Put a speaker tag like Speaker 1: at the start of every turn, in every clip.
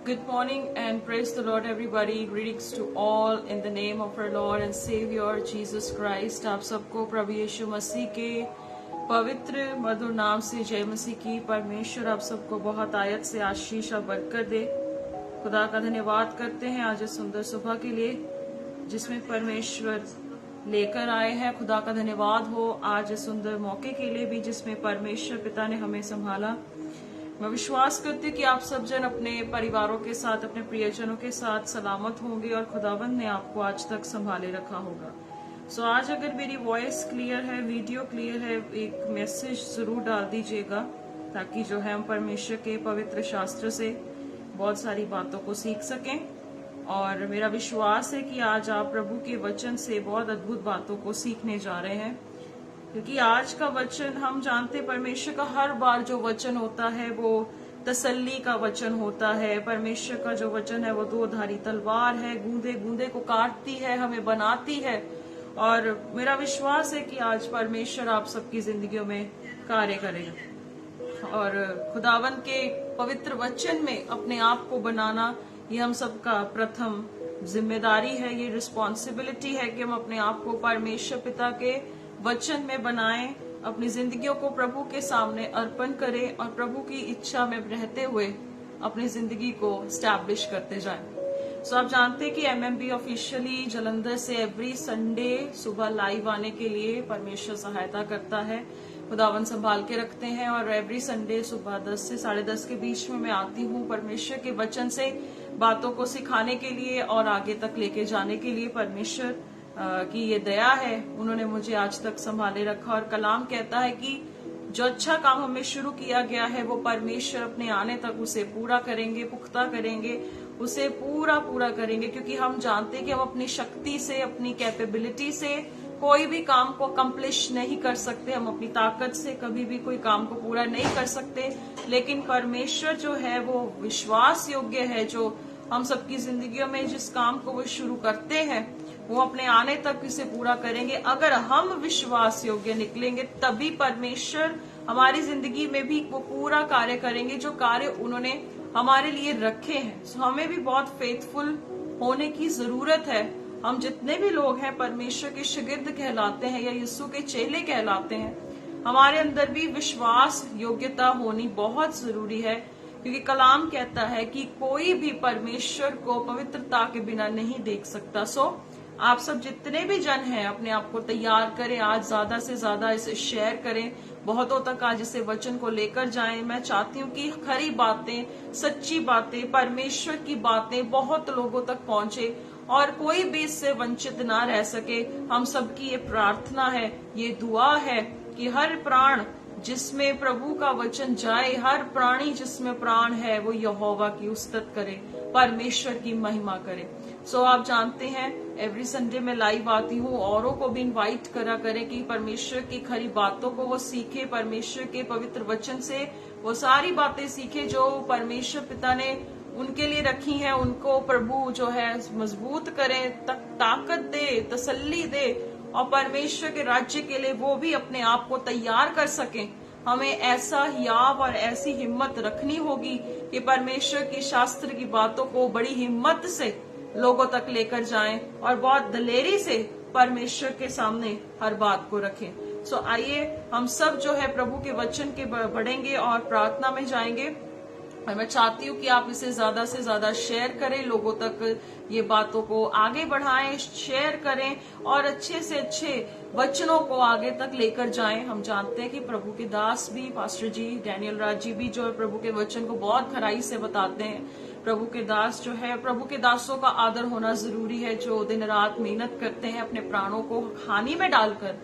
Speaker 1: Good morning and praise the Lord everybody. Greetings to all in the name of our Lord and Savior Jesus Christ. आप सबको प्रभु यीशु मसीह के पवित्र मधुर नाम से जय मसीह की। परमेश्वर आप सबको बहुत आयत से आशीष और बरकत दे। खुदा का धन्यवाद करते हैं आज इस सुंदर सुबह के लिए जिसमें परमेश्वर लेकर आए हैं। खुदा का धन्यवाद हो आज इस सुंदर मौके के लिए भी जिसमें परमेश्वर पिता ने हमें संभाला। मैं विश्वास करती हूँ कि आप सब जन अपने परिवारों के साथ, अपने प्रियजनों के साथ सलामत होंगे और खुदावंद ने आपको आज तक संभाले रखा होगा। सो आज अगर मेरी वॉइस क्लियर है, वीडियो क्लियर है, एक मैसेज जरूर डाल दीजिएगा ताकि जो है हम परमेश्वर के पवित्र शास्त्र से बहुत सारी बातों को सीख सकें। और मेरा विश्वास है कि आज आप प्रभु के वचन से बहुत अद्भुत बातों को सीखने जा रहे हैं, क्योंकि आज का वचन हम जानते परमेश्वर का हर बार जो वचन होता है वो तसल्ली का वचन होता है। परमेश्वर का जो वचन है वो दो धारी तलवार है, गूंदे गूंदे को काटती है, हमें बनाती है। और मेरा विश्वास है कि आज परमेश्वर आप सबकी जिंदगियों में कार्य करेगा और खुदावन के पवित्र वचन में अपने आप को बनाना ये हम सबका प्रथम जिम्मेदारी है। ये रिस्पॉन्सिबिलिटी है कि हम अपने आप को परमेश्वर पिता के वचन में बनाएं, अपनी जिंदगियों को प्रभु के सामने अर्पण करें और प्रभु की इच्छा में रहते हुए अपनी जिंदगी को स्टैब्लिश करते जाएं। सो आप जानते हैं कि एमएमबी ऑफिशियली जालंधर से एवरी संडे सुबह लाइव आने के लिए परमेश्वर सहायता करता है। खुदावन संभाल के रखते हैं और एवरी संडे सुबह 10 से 10:30 के बीच में मैं आती हूँ परमेश्वर के वचन से बातों को सिखाने के लिए और आगे तक लेके जाने के लिए। परमेश्वर की ये दया है, उन्होंने मुझे आज तक संभाले रखा। और कलाम कहता है कि जो अच्छा काम हमें शुरू किया गया है वो परमेश्वर अपने आने तक उसे पूरा करेंगे, पुख्ता करेंगे, उसे पूरा करेंगे, क्योंकि हम जानते हैं कि हम अपनी शक्ति से, अपनी कैपेबिलिटी से कोई भी काम को अकम्प्लिश नहीं कर सकते। हम अपनी ताकत से कभी भी कोई काम को पूरा नहीं कर सकते, लेकिन परमेश्वर जो है वो विश्वास योग्य है। जो हम सबकी जिंदगियों में जिस काम को वो शुरू करते हैं वो अपने आने तक इसे पूरा करेंगे। अगर हम विश्वास योग्य निकलेंगे तभी परमेश्वर हमारी जिंदगी में भी वो पूरा कार्य करेंगे जो कार्य उन्होंने हमारे लिए रखे हैं। सो हमें भी बहुत फेथफुल होने की जरूरत है। हम जितने भी लोग हैं परमेश्वर के शागिर्द कहलाते हैं या यीशु के चेले कहलाते हैं, हमारे अंदर भी विश्वास योग्यता होनी बहुत जरूरी है, क्योंकि कलाम कहता है कि कोई भी परमेश्वर को पवित्रता के बिना नहीं देख सकता। सो आप सब जितने भी जन हैं अपने आप को तैयार करें, आज ज्यादा से ज्यादा इसे शेयर करें, बहुतों तक आज इसे वचन को लेकर जाएं। मैं चाहती हूँ कि खरी बातें, सच्ची बातें, परमेश्वर की बातें बहुत लोगों तक पहुंचे और कोई भी इससे वंचित ना रह सके। हम सबकी ये प्रार्थना है, ये दुआ है कि हर प्राण जिसमें प्रभु का वचन जाए, हर प्राणी जिसमें प्राण है वो यहोवा की उस्तत करे, परमेश्वर की महिमा करे। सो आप जानते हैं एवरी संडे में लाइव आती हूँ, औरों को भी इनवाइट करा करें कि परमेश्वर की खरी बातों को वो सीखे, परमेश्वर के पवित्र वचन से वो सारी बातें सीखे जो परमेश्वर पिता ने उनके लिए रखी हैं। उनको प्रभु जो है मजबूत करे, ताकत दे, तसल्ली दे और परमेश्वर के राज्य के लिए वो भी अपने आप को तैयार कर सकें। हमें ऐसा हियाव और ऐसी हिम्मत रखनी होगी कि परमेश्वर की शास्त्र की बातों को बड़ी हिम्मत से लोगों तक लेकर जाएं और बहुत दलेरी से परमेश्वर के सामने हर बात को रखें। सो आइए हम सब जो है प्रभु के वचन के बढ़ेंगे और प्रार्थना में जाएंगे। और मैं चाहती हूँ कि आप इसे ज्यादा से ज्यादा शेयर करें, लोगों तक ये बातों को आगे बढ़ाएं, शेयर करें और अच्छे से अच्छे वचनों को आगे तक लेकर जाएं। हम जानते हैं कि प्रभु के दास भी, पास्टर जी, डैनियल राज जी भी जो है प्रभु के वचन को बहुत खराई से बताते हैं। प्रभु के दास जो है, प्रभु के दासों का आदर होना जरूरी है, जो दिन रात मेहनत करते हैं, अपने प्राणों को हानि में डालकर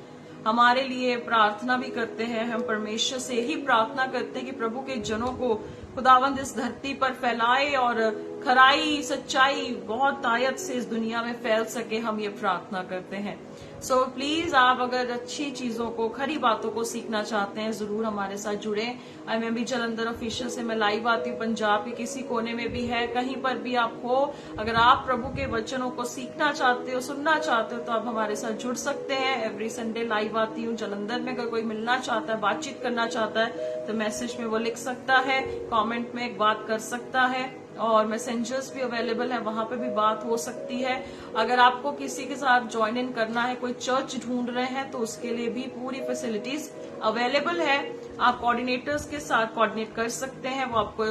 Speaker 1: हमारे लिए प्रार्थना भी करते हैं। हम परमेश्वर से ही प्रार्थना करते हैं कि प्रभु के जनों को खुदावंद इस धरती पर फैलाए और खराई, सच्चाई बहुत आयत से इस दुनिया में फैल सके। हम ये प्रार्थना करते हैं। सो प्लीज आप अगर अच्छी चीजों को, खरी बातों को सीखना चाहते हैं, जरूर हमारे साथ जुड़े। एमएमबी जालंधर ऑफिशियल से मैं लाइव आती हूँ, पंजाब के किसी कोने में भी है, कहीं पर भी आप हो, अगर आप प्रभु के वचनों को सीखना चाहते हो, सुनना चाहते हो तो आप हमारे साथ जुड़ सकते हैं। एवरी संडे लाइव आती हूँ जालंधर में। अगर कोई मिलना चाहता है, बातचीत करना चाहता है तो मैसेज में वो लिख सकता है, कमेंट में एक बात कर सकता है। और मैसेंजर्स भी अवेलेबल है, वहां पे भी बात हो सकती है। अगर आपको किसी के साथ ज्वाइन इन करना है, कोई चर्च ढूंढ रहे हैं, तो उसके लिए भी पूरी फैसिलिटीज अवेलेबल है। आप कोऑर्डिनेटर्स के साथ कोऑर्डिनेट कर सकते हैं, वो आपको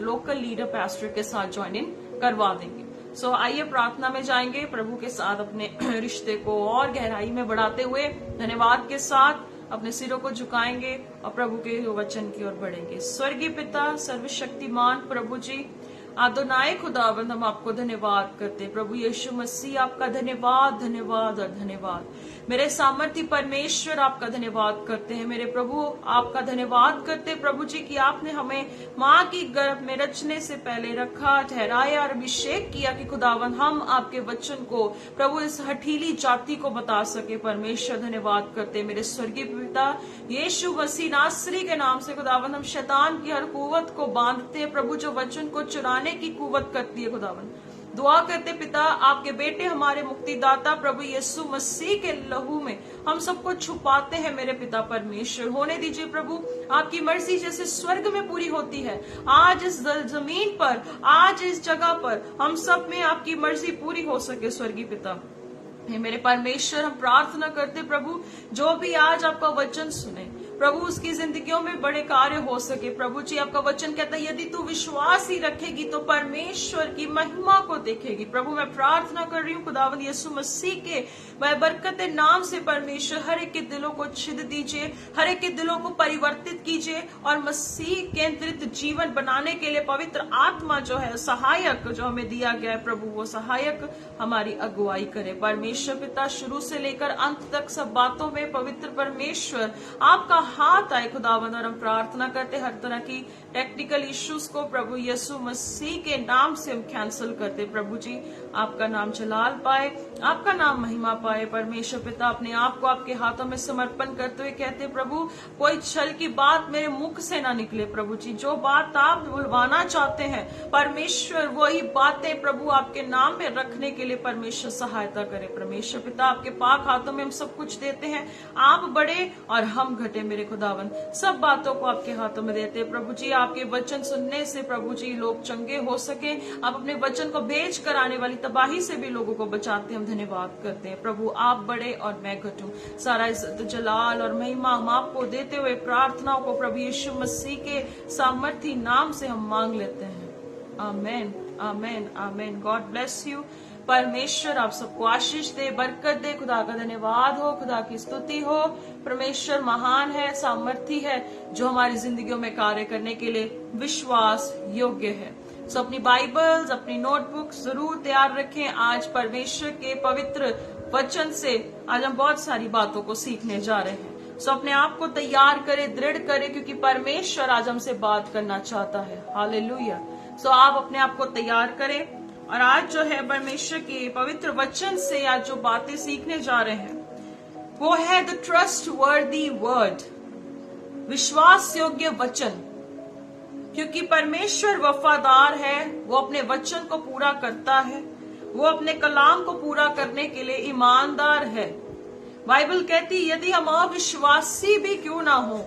Speaker 1: लोकल लीडर पास्टर के साथ ज्वाइन इन करवा देंगे। सो आइए प्रार्थना में जाएंगे, प्रभु के साथ अपने रिश्ते को और गहराई में बढ़ाते हुए धन्यवाद के साथ अपने सिरों को झुकाएंगे और प्रभु के वचन की ओर बढ़ेंगे। स्वर्गीय पिता सर्वशक्तिमान प्रभु जी, आदोनाय खुदावंद, हम आपको धन्यवाद करते हैं। प्रभु यीशु मसीह, आपका धन्यवाद, धन्यवाद और धन्यवाद। मेरे सामर्थ्य परमेश्वर, आपका धन्यवाद करते हैं। मेरे प्रभु, आपका धन्यवाद करते हैं प्रभु जी कि आपने हमें माँ की गर्भ में रचने से पहले रखा, ठहराया और अभिषेक किया कि खुदावंद हम आपके वचन को प्रभु इस हठीली जाति को बता सके। परमेश्वर धन्यवाद करते हैं। मेरे स्वर्गीय पिता यीशु मसीह नासरी के नाम से खुदावंद हम शैतान की हर कुवत को बांधते हैं प्रभु, जो वचन को चुराने की कुवत करती है। खुदावंद दुआ करते पिता, आपके बेटे हमारे मुक्तिदाता प्रभु यीशु मसीह के लहू में हम सबको छुपाते हैं। मेरे पिता परमेश्वर, होने दीजिए प्रभु, आपकी मर्जी जैसे स्वर्ग में पूरी होती है, आज इस जमीन पर, आज इस जगह पर हम सब में आपकी मर्जी पूरी हो सके। स्वर्गीय पिता मेरे परमेश्वर, हम प्रार्थना करते प्रभु, जो भी आज आपका वचन सुने प्रभु, उसकी जिंदगियों में बड़े कार्य हो सके। प्रभु जी, आपका वचन कहता है यदि तू विश्वास ही रखेगी तो परमेश्वर की महिमा को देखेगी। प्रभु, मैं प्रार्थना कर रही हूँ खुदावंद यीशु मसीह के बरकत नाम से परमेश्वर हर एक के दिलों को छिद दीजिए, हर एक के दिलों को परिवर्तित कीजिए और मसीह केंद्रित जीवन बनाने के लिए पवित्र आत्मा जो है, सहायक जो हमें दिया गया है प्रभु, वो सहायक हमारी अगुवाई करे। परमेश्वर पिता, शुरू से लेकर अंत तक सब बातों में पवित्र परमेश्वर आपका हाथ आए खुदावंद, और हम प्रार्थना करते हर तरह की टेक्निकल इश्यूज को प्रभु यीशु मसीह के नाम से हम कैंसिल करते। प्रभु जी, आपका नाम जलाल पाए, आपका नाम महिमा पाए। परमेश्वर पिता, अपने आप को आपके हाथों में समर्पण करते हुए कहते प्रभु, कोई छल की बात मेरे मुख से ना निकले। प्रभु जी, जो बात आप बुलवाना चाहते हैं परमेश्वर, वही बातें प्रभु आपके नाम में रखने के लिए परमेश्वर सहायता करे। परमेश्वर पिता, आपके पाक हाथों में हम सब कुछ देते हैं, आप बढ़े और हम घटे। मेरे खुदावन, सब बातों को आपके हाथों में देते हैं प्रभु जी। आपके वचन सुनने से प्रभु जी लोग चंगे हो सके, आप अपने वचन को भेज कर आने वाली तबाही से भी लोगों को बचाते हैं। हम धन्यवाद करते हैं प्रभु, आप बढ़े और मैं घटूं। सारा इज्जत, जलाल और महिमा हम आपको देते हुए प्रार्थनाओं को प्रभु यीशु मसीह के सामर्थी नाम से हम मांग लेते हैं। Amen, amen, amen. God bless you. परमेश्वर आप सबको आशीष दे, बरकत दे। खुदा का धन्यवाद हो, खुदा की स्तुति हो। परमेश्वर महान है, सामर्थी है, जो हमारी जिंदगियों में कार्य करने के लिए विश्वास योग्य है। सो अपनी बाइबल्स, अपनी नोटबुक जरूर तैयार रखें। आज परमेश्वर के पवित्र वचन से आज हम बहुत सारी बातों को सीखने जा रहे हैं। सो अपने आप को तैयार करें, दृढ़ करें, क्योंकि परमेश्वर आज हमसे बात करना चाहता है। हालेलुया। सो आप अपने आप को तैयार करें, और आज जो है परमेश्वर के पवित्र वचन से आज जो बातें सीखने जा रहे हैं वो है द ट्रस्ट वर्दी वर्ड, विश्वास योग्य वचन। क्योंकि परमेश्वर वफादार है, वो अपने वचन को पूरा करता है, वो अपने कलाम को पूरा करने के लिए ईमानदार है। बाइबल कहती यदि हम अविश्वासी भी क्यों ना हो,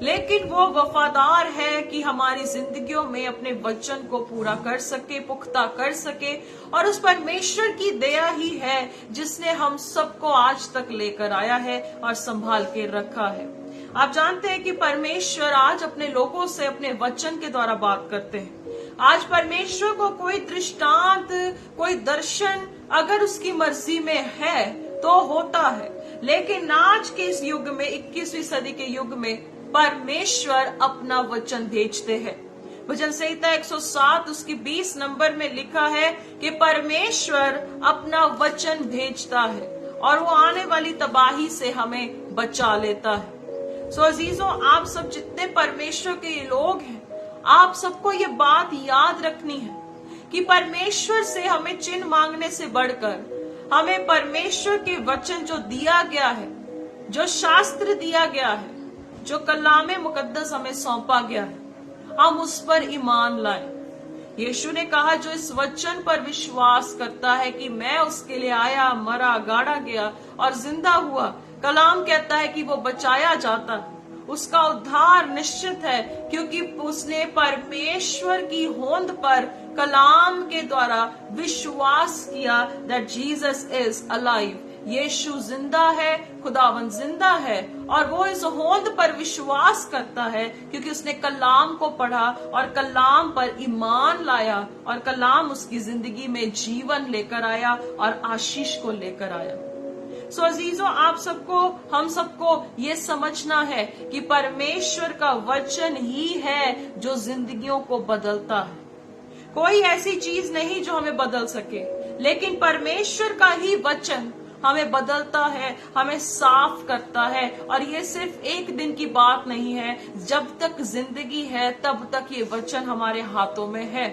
Speaker 1: लेकिन वो वफादार है कि हमारी जिंदगियों में अपने वचन को पूरा कर सके, पुख्ता कर सके। और उस परमेश्वर की दया ही है जिसने हम सबको आज तक लेकर आया है और संभाल के रखा है। आप जानते हैं कि परमेश्वर आज अपने लोगों से अपने वचन के द्वारा बात करते हैं। आज परमेश्वर को कोई दृष्टांत, कोई दर्शन अगर उसकी मर्जी में है तो होता है, लेकिन आज के इस युग में, 21वीं सदी के युग में परमेश्वर अपना वचन भेजते हैं। भजन संहिता 107 उसकी 20 नंबर में लिखा है कि परमेश्वर अपना वचन भेजता है और वो आने वाली तबाही से हमें बचा लेता है। सो अजीजों, आप सब जितने परमेश्वर के लोग हैं, आप सबको ये बात याद रखनी है कि परमेश्वर से हमें चिन्ह मांगने से बढ़कर हमें परमेश्वर के वचन जो दिया गया है, जो शास्त्र दिया गया है, जो कलामे मुकद्दस हमें सौंपा गया है, हम उस पर ईमान लाएं। यीशु ने कहा जो इस वचन पर विश्वास करता है कि मैं उसके लिए आया, मरा, गाड़ा गया और जिंदा हुआ, कलाम कहता है कि वो बचाया जाता है, उसका उद्धार निश्चित है, क्योंकि उसने परमेश्वर की होंद पर कलाम के द्वारा विश्वास किया दैट जीसस इज अलाइव, यीशु जिंदा है, खुदावन जिंदा है, और वो इस होंद पर विश्वास करता है क्योंकि उसने कलाम को पढ़ा और कलाम पर ईमान लाया और कलाम उसकी जिंदगी में जीवन लेकर आया और आशीष को लेकर आया। सो अजीजों, आप सबको, हम सबको ये समझना है कि परमेश्वर का वचन ही है जो जिंदगियों को बदलता है। कोई ऐसी चीज नहीं जो हमें बदल सके, लेकिन परमेश्वर का ही वचन हमें बदलता है, हमें साफ करता है। और ये सिर्फ एक दिन की बात नहीं है, जब तक जिंदगी है तब तक ये वचन हमारे हाथों में है।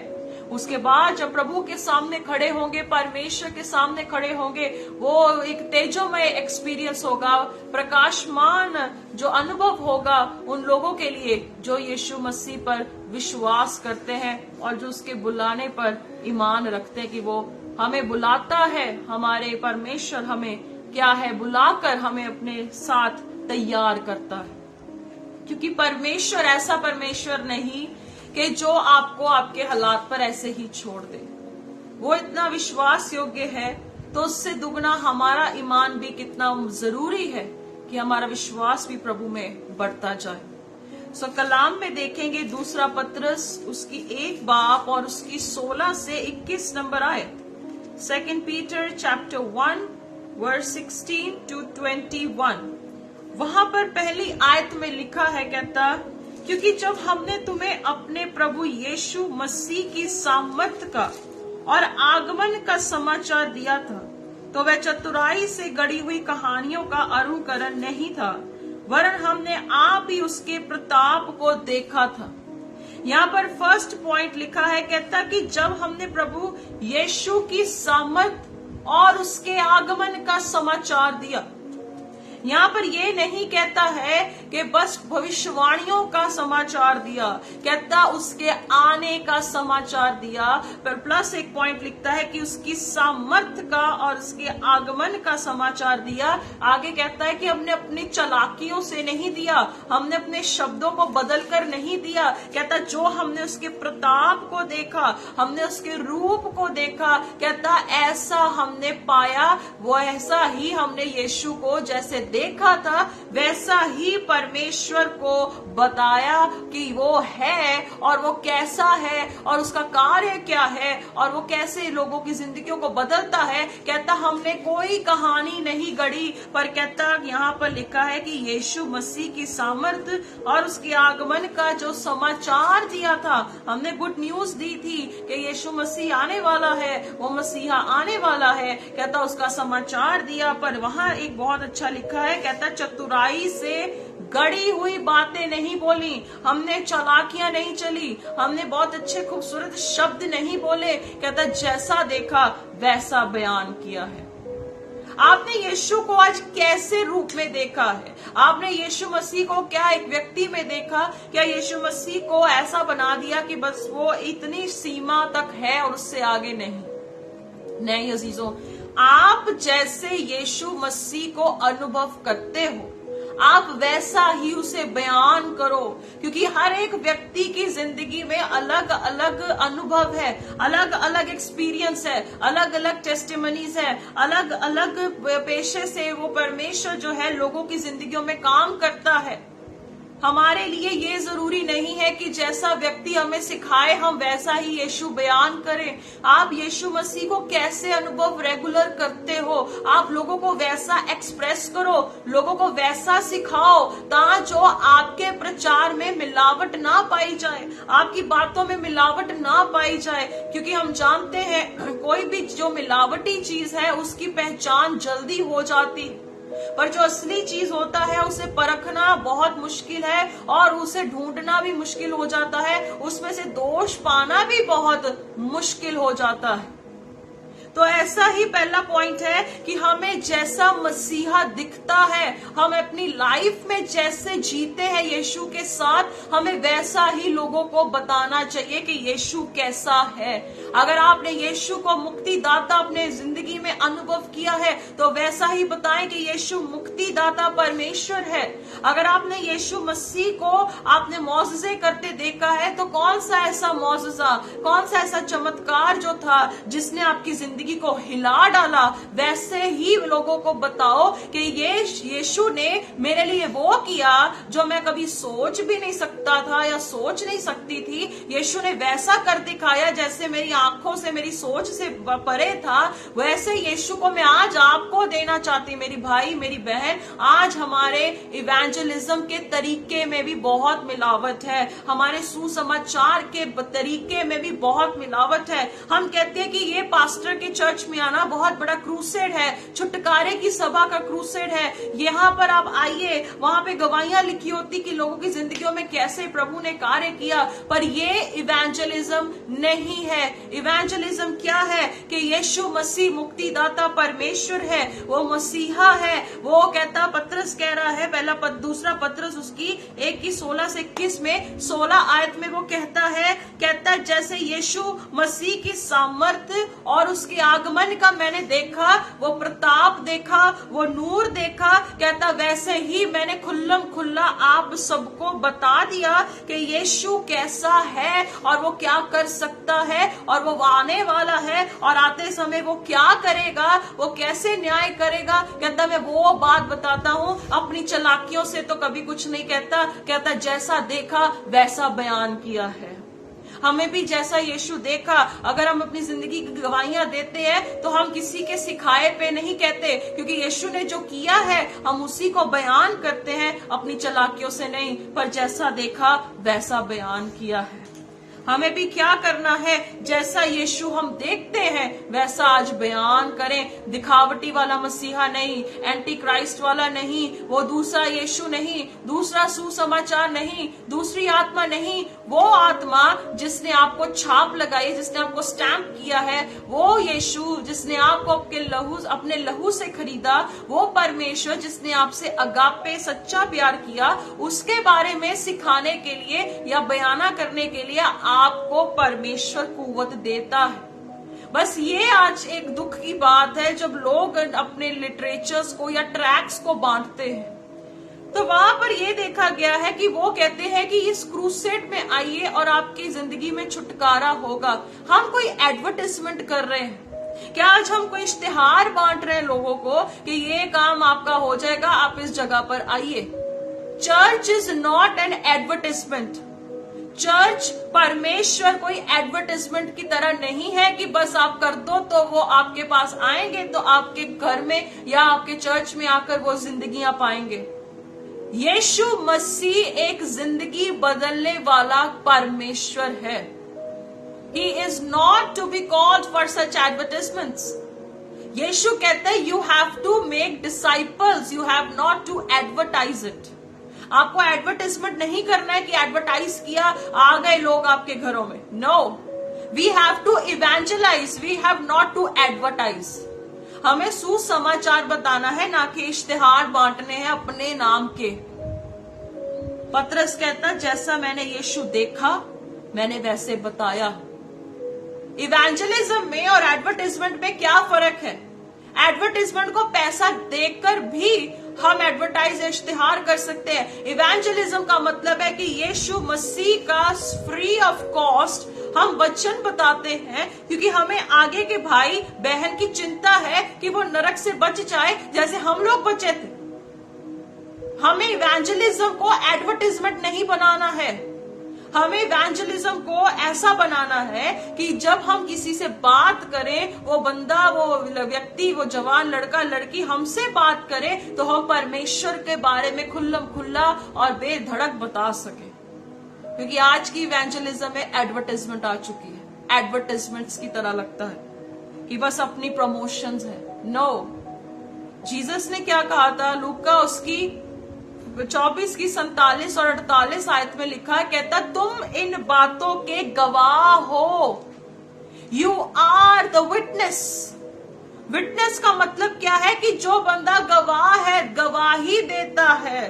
Speaker 1: उसके बाद जब प्रभु के सामने खड़े होंगे, परमेश्वर के सामने खड़े होंगे, वो एक तेजोमय एक्सपीरियंस होगा, प्रकाशमान जो अनुभव होगा उन लोगों के लिए जो यीशु मसीह पर विश्वास करते हैं और जो उसके बुलाने पर ईमान रखते हैं कि वो हमें बुलाता है। हमारे परमेश्वर हमें क्या है, बुलाकर हमें अपने साथ तैयार करता है। क्योंकि परमेश्वर ऐसा परमेश्वर नहीं कि जो आपको आपके हालात पर ऐसे ही छोड़ दे। वो इतना विश्वास योग्य है, तो उससे दुगना हमारा ईमान भी कितना जरूरी है कि हमारा विश्वास भी प्रभु में बढ़ता जाए। सो कलाम में देखेंगे दूसरा पत्रस उसकी 1 बाब और उसकी 16 से 21 नंबर आयत। 2 पीटर चैप्टर 1 वर्स 16 to 21। वहां पर पहली आयत में लिखा है, कहता, क्योंकि जब हमने तुम्हें अपने प्रभु यीशु मसीह की सामर्थ का और आगमन का समाचार दिया था, तो वह चतुराई से गढ़ी हुई कहानियों का अनुकरण नहीं था, वरन हमने आप ही उसके प्रताप को देखा था। यहाँ पर फर्स्ट पॉइंट लिखा है, कहता कि जब हमने प्रभु यीशु की सामर्थ और उसके आगमन का समाचार दिया। यहाँ पर ये नहीं कहता है कि बस भविष्यवाणियों का समाचार दिया, कहता उसके आने का समाचार दिया, पर प्लस एक पॉइंट लिखता है कि उसकी सामर्थ का और उसके आगमन का समाचार दिया। आगे कहता है कि हमने अपनी चालाकियों से नहीं दिया, हमने अपने शब्दों को बदल कर नहीं दिया, कहता जो हमने उसके प्रताप को देखा, हमने उसके रूप को देखा, कहता ऐसा हमने पाया, वो ऐसा ही हमने यीशु को जैसे देखा था वैसा ही परमेश्वर को बताया कि वो है और वो कैसा है और उसका कार्य क्या है और वो कैसे लोगों की जिंदगियों को बदलता है। कहता हमने कोई कहानी नहीं गढ़ी, पर कहता यहाँ पर लिखा है कि यीशु मसीह की सामर्थ और उसके आगमन का जो समाचार दिया था, हमने गुड न्यूज दी थी कि यीशु मसीह आने वाला है, वो मसीहा आने वाला है, कहता उसका समाचार दिया। पर वहां एक बहुत अच्छा लिखा है, कहता चतुराई से गढ़ी हुई बातें नहीं बोली, हमने चालाकियां नहीं चली, हमने बहुत अच्छे खूबसूरत शब्द नहीं बोले, कहता जैसा देखा वैसा बयान किया है। आपने यीशु को आज कैसे रूप में देखा है? आपने यीशु मसीह को क्या एक व्यक्ति में देखा? क्या यीशु मसीह को ऐसा बना दिया कि बस वो इतनी सीमा तक है और उससे आगे नहीं? नहीं अजीजों, आप जैसे यीशु मसीह को अनुभव करते हो, आप वैसा ही उसे बयान करो, क्योंकि हर एक व्यक्ति की जिंदगी में अलग अलग अनुभव है, अलग अलग एक्सपीरियंस है, अलग अलग टेस्टिमनीज है, अलग अलग पेशे से वो परमेश्वर जो है लोगों की जिंदगियों में काम करता है। हमारे लिए ये जरूरी नहीं है कि जैसा व्यक्ति हमें सिखाए हम वैसा ही यीशु बयान करें। आप यीशु मसीह को कैसे अनुभव रेगुलर करते हो, आप लोगों को वैसा एक्सप्रेस करो, लोगों को वैसा सिखाओ, ताकि जो आपके प्रचार में मिलावट ना पाई जाए, आपकी बातों में मिलावट ना पाई जाए। क्योंकि हम जानते हैं कोई भी जो मिलावटी चीज है उसकी पहचान जल्दी हो जाती, पर जो असली चीज होता है उसे परखना बहुत मुश्किल है और उसे ढूंढना भी मुश्किल हो जाता है, उसमें से दोष पाना भी बहुत मुश्किल हो जाता है। तो ऐसा ही पहला पॉइंट है कि हमें जैसा मसीहा दिखता है, हम अपनी लाइफ में जैसे जीते हैं यीशु के साथ, हमें वैसा ही लोगों को बताना चाहिए कि यीशु कैसा है। अगर आपने यीशु को मुक्तिदाता अपने जिंदगी में अनुभव किया है तो वैसा ही बताएं कि यीशु मुक्तिदाता परमेश्वर है। अगर आपने यीशु मसीह को आपने मौजज़े करते देखा है, तो कौन सा ऐसा मौजज़ा, कौन सा ऐसा चमत्कार जो था जिसने आपकी जिंदगी को हिला डाला, वैसे ही लोगों को बताओ कि ये यीशु ने मेरे लिए वो किया जो मैं कभी सोच भी नहीं सकता था या सोच नहीं सकती थी। यीशु ने वैसा कर दिखाया जैसे मेरी आंखों से, मेरी सोच से परे था। वैसे यीशु को मैं आज आपको देना चाहती, मेरी भाई मेरी बहन। आज हमारे इवेंजलिज्म के तरीके में भी बहुत मिलावट है, हमारे सुसमाचार के तरीके में भी बहुत मिलावट है। हम कहते हैं कि ये पास्टर के चर्च में आना बहुत बड़ा क्रूसेड है, छुटकारे की सभा का क्रूसेड है, यहाँ पर आप आइए। वहां पे गवाहियां लिखी होती कि लोगों की जिंदगियों में कैसे प्रभु ने कार्य किया, पर ये इवेंजलिज्म नहीं है। इवेंजलिज्म क्या है कि यीशु मसीह मुक्तिदाता परमेश्वर है, वो मसीहा है। वो कहता, पत्रस कह रहा है, दूसरा पत्रस उसकी 1:16-21 में 16 आयत में वो कहता है जैसे यीशु मसीह की सामर्थ्य और उसके आगमन का मैंने देखा, वो प्रताप देखा, वो नूर देखा, कहता वैसे ही मैंने खुल्लम खुल्ला आप सबको बता दिया कि यीशु कैसा है और वो क्या कर सकता है और वो आने वाला है और आते समय वो क्या करेगा, वो कैसे न्याय करेगा। कहता मैं वो बात बताता हूं, अपनी चालाकियों से तो कभी कुछ नहीं कहता जैसा देखा वैसा बयान किया है। हमें भी जैसा यीशु देखा, अगर हम अपनी जिंदगी की गवाहियां देते हैं तो हम किसी के सिखाए पे नहीं कहते, क्योंकि यीशु ने जो किया है हम उसी को बयान करते हैं, अपनी चालाकियों से नहीं, पर जैसा देखा वैसा बयान किया है। हमें भी क्या करना है, जैसा यीशु हम देखते हैं वैसा आज बयान करें। दिखावटी वाला मसीहा नहीं, एंटी क्राइस्ट वाला नहीं, वो दूसरा यीशु नहीं, दूसरा सुसमाचार नहीं, दूसरी आत्मा नहीं, वो आत्मा जिसने आपको छाप लगाई, जिसने आपको स्टैंप किया है, वो यीशु जिसने आपको अपने लहू से खरीदा, वो परमेश्वर जिसने आपसे अगापे सच्चा प्यार किया, उसके बारे में सिखाने के लिए या बयाना करने के लिए आपको परमेश्वर कुव्वत देता है। बस ये आज एक दुख की बात है, जब लोग अपने लिटरेचर्स को या ट्रैक्स को बांटते हैं तो वहां पर ये देखा गया है कि वो कहते हैं कि इस क्रूसेड में आइए और आपकी जिंदगी में छुटकारा होगा। हम कोई एडवर्टाइजमेंट कर रहे हैं क्या? आज हम कोई इश्तिहार बांट रहे हैं लोगों को कि ये काम आपका हो जाएगा, आप इस जगह पर आइए। Church is not an advertisement. Church परमेश्वर कोई एडवर्टाइजमेंट की तरह नहीं है कि बस आप कर दो तो वो आपके पास आएंगे, तो आपके घर में या आपके चर्च में आकर वो जिंदगियां पाएंगे। यीशु मसीह एक जिंदगी बदलने वाला परमेश्वर है। He is not to be called for such advertisements. यीशु कहते हैं you have to make disciples, you have not to advertise it. आपको एडवर्टाइजमेंट नहीं करना है कि एडवर्टाइज किया आ गए लोग आपके घरों में। No, we have to evangelise, we have not to advertise. हमें सुसमाचार बताना है, ना कि इश्तिहार बांटने हैं अपने नाम के। पतरस कहता जैसा मैंने यीशु देखा मैंने वैसे बताया। इवेंजलिज्म में और एडवर्टाइजमेंट में क्या फर्क है? एडवर्टाइजमेंट को पैसा देकर भी हम एडवर्टाइज इश्तिहार कर सकते हैं। इवेंजलिज्म का मतलब है कि यीशु मसीह का फ्री ऑफ कॉस्ट हम वचन बताते हैं, क्योंकि हमें आगे के भाई बहन की चिंता है कि वो नरक से बच जाए जैसे हम लोग बचे थे। हमें इवेंजलिज्म को एडवर्टाइजमेंट नहीं बनाना है, हमें इवेंजलिज्म को ऐसा बनाना है कि जब हम किसी से बात करें, वो बंदा, वो व्यक्ति, वो जवान लड़का लड़की हमसे बात करे तो हम परमेश्वर के बारे में खुल्लम खुल्ला और बेधड़क बता सके। क्योंकि आज की इवेंजलिज्म में एडवर्टाइजमेंट आ चुकी है। एडवर्टाइजमेंट्स की तरह लगता है कि बस अपनी प्रमोशंस है। नो, जीसस ने क्या कहा था? लूका उसकी 24 की 47 और 48 आयत में लिखा है, कहता तुम इन बातों के गवाह हो। You are the witness. Witness का मतलब क्या है? कि जो बंदा गवाह है, गवाही देता है,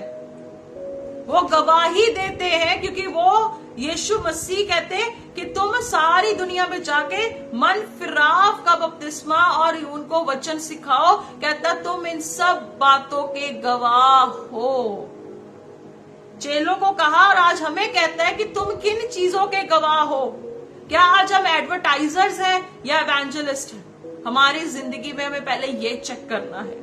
Speaker 1: वो गवाही देते हैं, क्योंकि वो यीशु मसीह कहते कि तुम सारी दुनिया में जाके मन फिराव का बपतिस्मा और उनको वचन सिखाओ। कहता तुम इन सब बातों के गवाह हो। चेलों को कहा और आज हमें कहता है कि तुम किन चीजों के गवाह हो। क्या आज हम एडवर्टाइजर्स हैं या एवेंजलिस्ट हैं? हमारी जिंदगी में हमें पहले ये चेक करना है।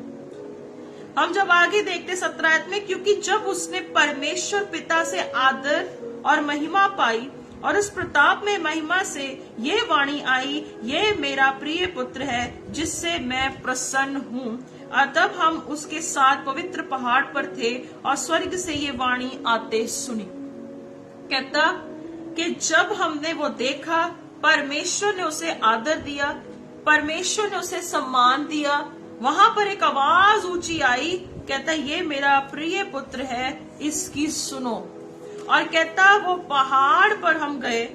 Speaker 1: हम जब आगे देखते 17 में, क्योंकि जब उसने परमेश्वर पिता से आदर और महिमा पाई और उस प्रताप में महिमा से ये वाणी आई, ये मेरा प्रिय पुत्र है जिससे मैं प्रसन्न हूँ। और तब हम उसके साथ पवित्र पहाड़ पर थे और स्वर्ग से ये वाणी आते सुनी। कहता कि जब हमने वो देखा, परमेश्वर ने उसे आदर दिया, परमेश्वर ने उसे सम्मान दिया। वहां पर एक आवाज ऊंची आई, कहता ये मेरा प्रिय पुत्र है, इसकी सुनो। और कहता वो पहाड़ पर हम गए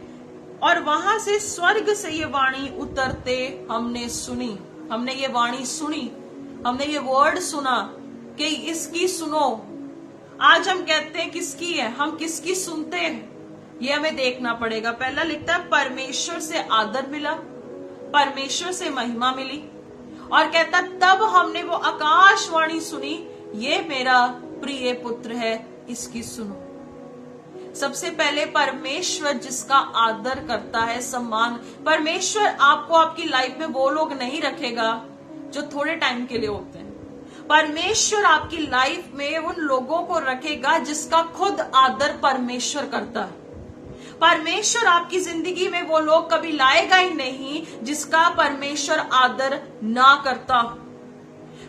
Speaker 1: और वहां से स्वर्ग से ये वाणी उतरते हमने सुनी। हमने ये वाणी सुनी, हमने ये वर्ड सुना कि इसकी सुनो। आज हम कहते हैं किसकी है, हम किसकी सुनते हैं, ये हमें देखना पड़ेगा। पहला लिखता है परमेश्वर से आदर मिला, परमेश्वर से महिमा मिली। और कहता तब हमने वो आकाशवाणी सुनी, ये मेरा प्रिय पुत्र है, इसकी सुनो। सबसे पहले परमेश्वर जिसका आदर करता है, सम्मान। परमेश्वर आपको आपकी लाइफ में वो लोग नहीं रखेगा जो थोड़े टाइम के लिए होते हैं। परमेश्वर आपकी लाइफ में उन लोगों को रखेगा जिसका खुद आदर परमेश्वर करता है। परमेश्वर आपकी जिंदगी में वो लोग कभी लाएगा ही नहीं जिसका परमेश्वर आदर ना करता।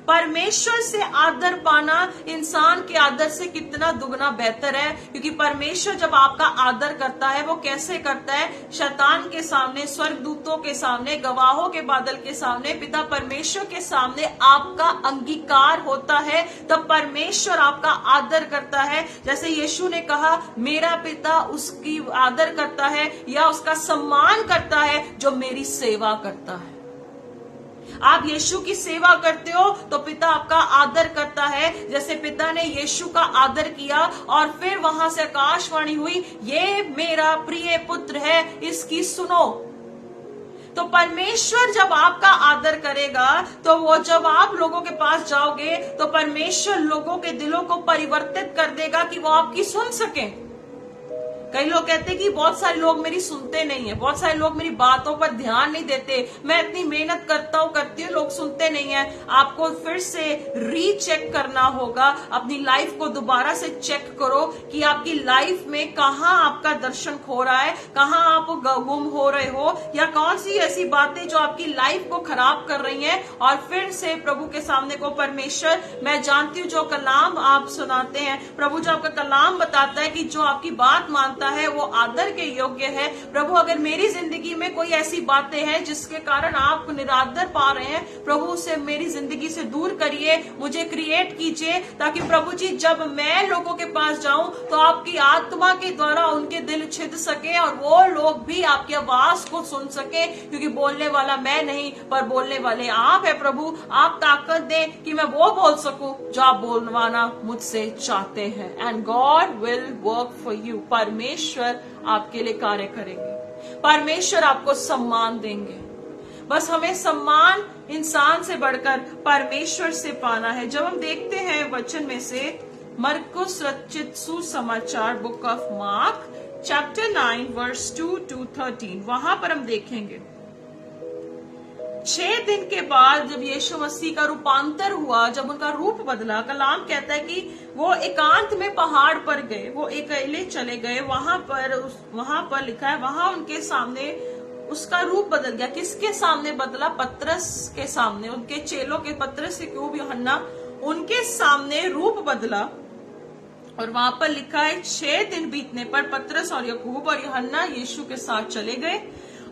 Speaker 1: परमेश्वर से आदर पाना इंसान के आदर से कितना दुगना बेहतर है, क्योंकि परमेश्वर जब आपका आदर करता है वो कैसे करता है? शैतान के सामने, स्वर्गदूतों के सामने, गवाहों के बादल के सामने, पिता परमेश्वर के सामने आपका अंगीकार होता है, तब परमेश्वर आपका आदर करता है। जैसे यीशु ने कहा मेरा पिता उसकी आदर करता है या उसका सम्मान करता है जो मेरी सेवा करता है। आप यीशु की सेवा करते हो तो पिता आपका आदर करता है, जैसे पिता ने यीशु का आदर किया। और फिर वहां से आकाशवाणी हुई, ये मेरा प्रिय पुत्र है, इसकी सुनो। तो परमेश्वर जब आपका आदर करेगा तो वो जब आप लोगों के पास जाओगे तो परमेश्वर लोगों के दिलों को परिवर्तित कर देगा कि वो आपकी सुन सके। कई लोग कहते हैं कि बहुत सारे लोग मेरी सुनते नहीं है, बहुत सारे लोग मेरी बातों पर ध्यान नहीं देते, मैं इतनी मेहनत करती हूँ, लोग सुनते नहीं है। आपको फिर से रीचेक करना होगा, अपनी लाइफ को दोबारा से चेक करो कि आपकी लाइफ में कहाँ आपका दर्शन खो रहा है, कहाँ आप गुम हो रहे हो, या कौन सी ऐसी बातें जो आपकी लाइफ को खराब कर रही हैं। और फिर से प्रभु के सामने को, परमेश्वर मैं जानती हूँ जो कलाम आप सुनाते हैं, प्रभु जो आपका कलाम बताता है कि जो आपकी बात मानता है वो आदर के योग्य है। प्रभु अगर मेरी जिंदगी में कोई ऐसी बातें हैं जिसके कारण आप निरादर पा रहे हैं, प्रभु उसे मेरी जिंदगी से दूर करिए, मुझे क्रिएट कीजिए, ताकि प्रभु जी जब मैं लोगों के पास जाऊं तो आपकी आत्मा के द्वारा उनके दिल छिद सके और वो लोग भी आपकी आवाज को सुन सके, क्योंकि बोलने वाला मैं नहीं पर बोलने वाले आप है। प्रभु आप ताकत दें कि मैं वो बोल सकूं जो आप बोलवाना मुझसे चाहते हैं। And God will work for you. परमेश्वर आपके लिए कार्य करेंगे, परमेश्वर आपको सम्मान देंगे। बस हमें सम्मान इंसान से बढ़कर परमेश्वर से पाना है। जब हम देखते हैं वचन में से मरकुस रचित सुसमाचार, book of Mark chapter 9 verse 2 to 13, वहां पर हम देखेंगे 6 दिन के बाद जब यीशु मसीह का रूपांतर हुआ, जब उनका रूप बदला, कलाम कहता है कि वो एकांत में पहाड़ पर गए, वो अकेले चले गए। वहां पर लिखा है, वहां उनके सामने उसका रूप बदल गया। किसके सामने बदला? पतरस के सामने, उनके चेलों के, पतरस, याकूब, यूहन्ना, उनके सामने रूप बदला। और वहां पर लिखा है 6 दिन बीतने पर पतरस और याकूब और यूहन्ना यीशु के साथ चले गए।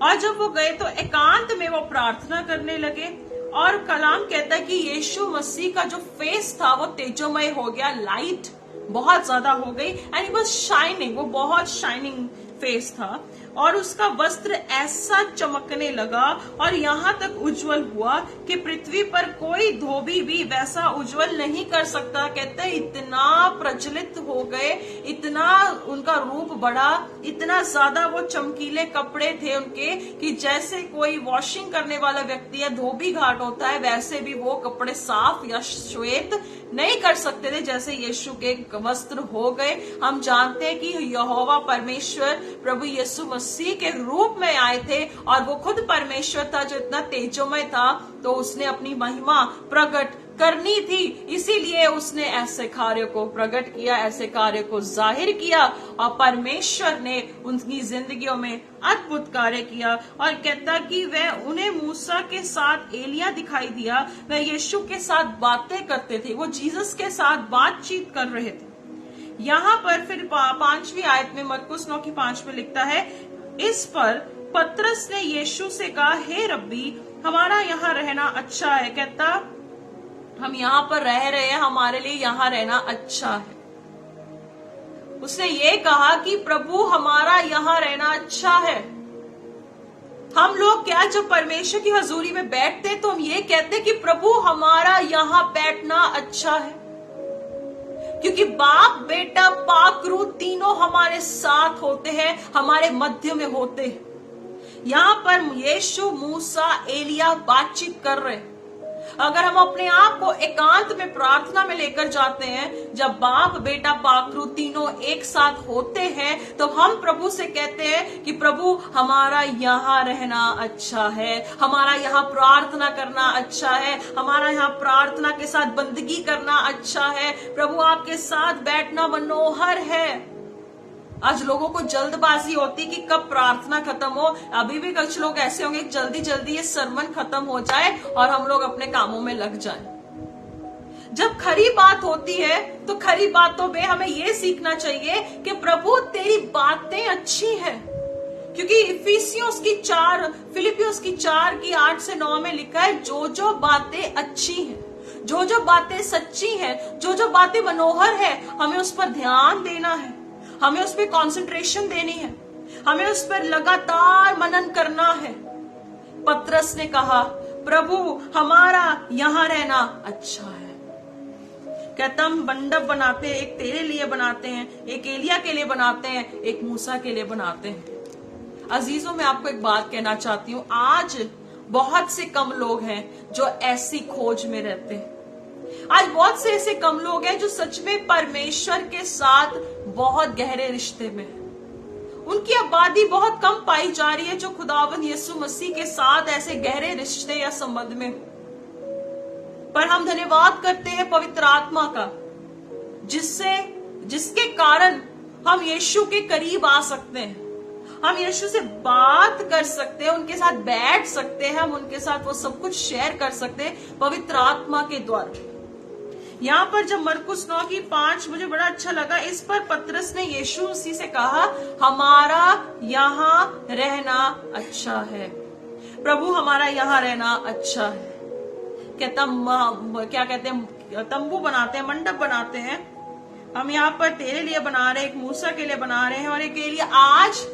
Speaker 1: और जब वो गए तो एकांत में वो प्रार्थना करने लगे। और कलाम कहता है कि यीशु मसीह का जो फेस था वो तेजोमय हो गया, लाइट बहुत ज्यादा हो गई, एंड ही वाज शाइनिंग, वो बहुत शाइनिंग फेस था। और उसका वस्त्र ऐसा चमकने लगा और यहाँ तक उज्जवल हुआ कि पृथ्वी पर कोई धोबी भी वैसा उज्जवल नहीं कर सकता। कहते हैं इतना प्रचलित हो गए, इतना उनका रूप बढ़ा, इतना ज्यादा वो चमकीले कपड़े थे उनके कि जैसे कोई वॉशिंग करने वाला व्यक्ति या धोबी घाट होता है वैसे भी वो कपड़े साफ या श्वेत नहीं कर सकते थे जैसे यीशु के वस्त्र हो गए। हम जानते हैं कि यहोवा परमेश्वर प्रभु यीशु मसीह के रूप में आए थे और वो खुद परमेश्वर था जो इतना तेजोमय था, तो उसने अपनी महिमा प्रकट करनी थी, इसीलिए उसने ऐसे कार्य को प्रकट किया, ऐसे कार्य को जाहिर किया और परमेश्वर ने उनकी जिंदगियों में अद्भुत कार्य किया। और कहता कि वह उन्हें मूसा के साथ एलिया दिखाई दिया, वह यीशु के साथ बातें करते थे, वो जीसस के साथ बातचीत कर रहे थे। यहाँ पर फिर 5वीं आयत में मरकुस 9:5 में लिखता है, इस पर पतरस ने यीशु से कहा, हे रब्बी हमारा यहाँ रहना अच्छा है। कहता हम यहाँ पर रह रहे हैं, हमारे लिए यहाँ रहना अच्छा है। उसने ये कहा कि प्रभु हमारा यहाँ रहना अच्छा है। हम लोग क्या जब परमेश्वर की हजूरी में बैठते हैं तो हम ये कहते हैं कि प्रभु हमारा यहाँ बैठना अच्छा है, क्योंकि बाप बेटा पाक रूह तीनों हमारे साथ होते हैं, हमारे मध्य में होते हैं। यहाँ पर यीशु मूसा एलिया बातचीत कर रहे हैं। अगर हम अपने आप को एकांत में प्रार्थना में लेकर जाते हैं, जब बाप बेटा पाक रूह तीनों एक साथ होते हैं, तो हम प्रभु से कहते हैं कि प्रभु हमारा यहाँ रहना अच्छा है, हमारा यहाँ प्रार्थना करना अच्छा है, हमारा यहाँ प्रार्थना के साथ बंदगी करना अच्छा है, प्रभु आपके साथ बैठना मनोहर है। आज लोगों को जल्दबाजी होती कि कब प्रार्थना खत्म हो। अभी भी कुछ लोग ऐसे होंगे जल्दी जल्दी ये सरमन खत्म हो जाए और हम लोग अपने कामों में लग जाएं। जब खरी बात होती है तो खरी बातों में हमें ये सीखना चाहिए कि प्रभु तेरी बातें अच्छी हैं, क्योंकि फिलिपियोस की 4:8 से 9 में लिखा है, जो जो बातें अच्छी हैं, जो जो बातें सच्ची हैं, जो जो बातें मनोहर है, हमें उस पर ध्यान देना है, हमें उस पर कंसंट्रेशन देनी है, हमें उस पर लगातार मनन करना है। पतरस ने कहा, प्रभु हमारा यहाँ रहना अच्छा है। कहता हम मंडप बनाते हैं, एक तेरे लिए बनाते हैं, एक एलिया के लिए बनाते हैं, एक मूसा के लिए बनाते हैं। अजीजों, मैं आपको एक बात कहना चाहती हूँ, आज बहुत से कम लोग हैं जो ऐसी खोज में रहते हैं। आज बहुत से ऐसे कम लोग हैं जो सच में परमेश्वर के साथ बहुत गहरे रिश्ते में हैं। उनकी आबादी बहुत कम पाई जा रही है जो खुदावंद यीशु मसीह के साथ ऐसे गहरे रिश्ते या संबंध में। पर हम धन्यवाद करते हैं पवित्र आत्मा का, जिसके कारण हम यीशु के करीब आ सकते हैं, हम यीशु से बात कर सकते हैं, उनके साथ बैठ सकते हैं, हम उनके साथ वो सब कुछ शेयर कर सकते हैं पवित्र आत्मा के द्वारा। यहाँ पर जब मरकुस 9:5 मुझे बड़ा अच्छा लगा, इस पर पतरस ने यीशु मसीह से कहा, हमारा यहाँ रहना अच्छा है, प्रभु हमारा यहाँ रहना अच्छा है। कहता क्या कहते हैं, तंबू बनाते हैं, मंडप बनाते हैं, हम यहाँ पर तेरे लिए बना रहे हैं, एक मूसा के लिए बना रहे हैं और एक एलिया। आज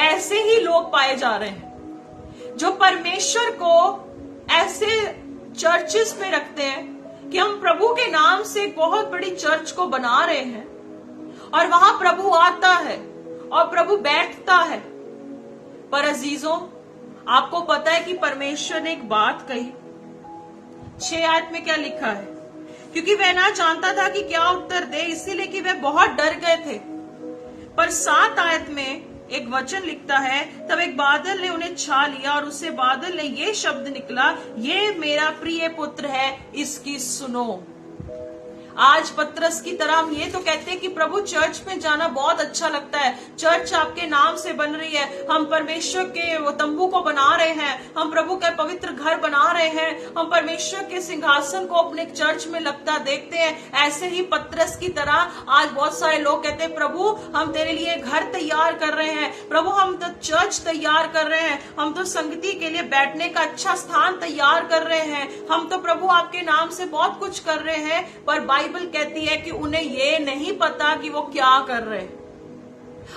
Speaker 1: ऐसे ही लोग पाए जा रहे हैं जो परमेश्वर को ऐसे चर्चेस में रखते हैं कि हम प्रभु के नाम से बहुत बड़ी चर्च को बना रहे हैं और वहां प्रभु आता है और प्रभु बैठता है। पर अजीजों, आपको पता है कि परमेश्वर ने एक बात कही, 6 आयत में क्या लिखा है, क्योंकि वह ना जानता था कि क्या उत्तर दे, इसीलिए कि वह बहुत डर गए थे। पर 7 आयत में एक वचन लिखता है, तब एक बादल ने उन्हें छा लिया और उससे बादल ने ये शब्द निकला, ये मेरा प्रिय पुत्र है, इसकी सुनो। आज पतरस की तरह हम ये तो कहते हैं कि प्रभु चर्च में जाना बहुत अच्छा लगता है, चर्च आपके नाम से बन रही है, हम परमेश्वर के वो तंबू को बना रहे हैं, हम प्रभु का पवित्र घर बना रहे हैं, हम परमेश्वर के सिंहासन को अपने चर्च में लगता देखते हैं। ऐसे ही पतरस की तरह आज बहुत सारे लोग कहते हैं, प्रभु हम तेरे लिए घर तैयार कर रहे हैं, प्रभु हम तो चर्च तैयार कर रहे हैं, हम तो संगति के लिए बैठने का अच्छा स्थान तैयार कर रहे हैं, हम तो प्रभु आपके नाम से बहुत कुछ कर रहे हैं। पर बाइबल कहती है कि उन्हें ये नहीं पता कि वो क्या कर रहे हैं।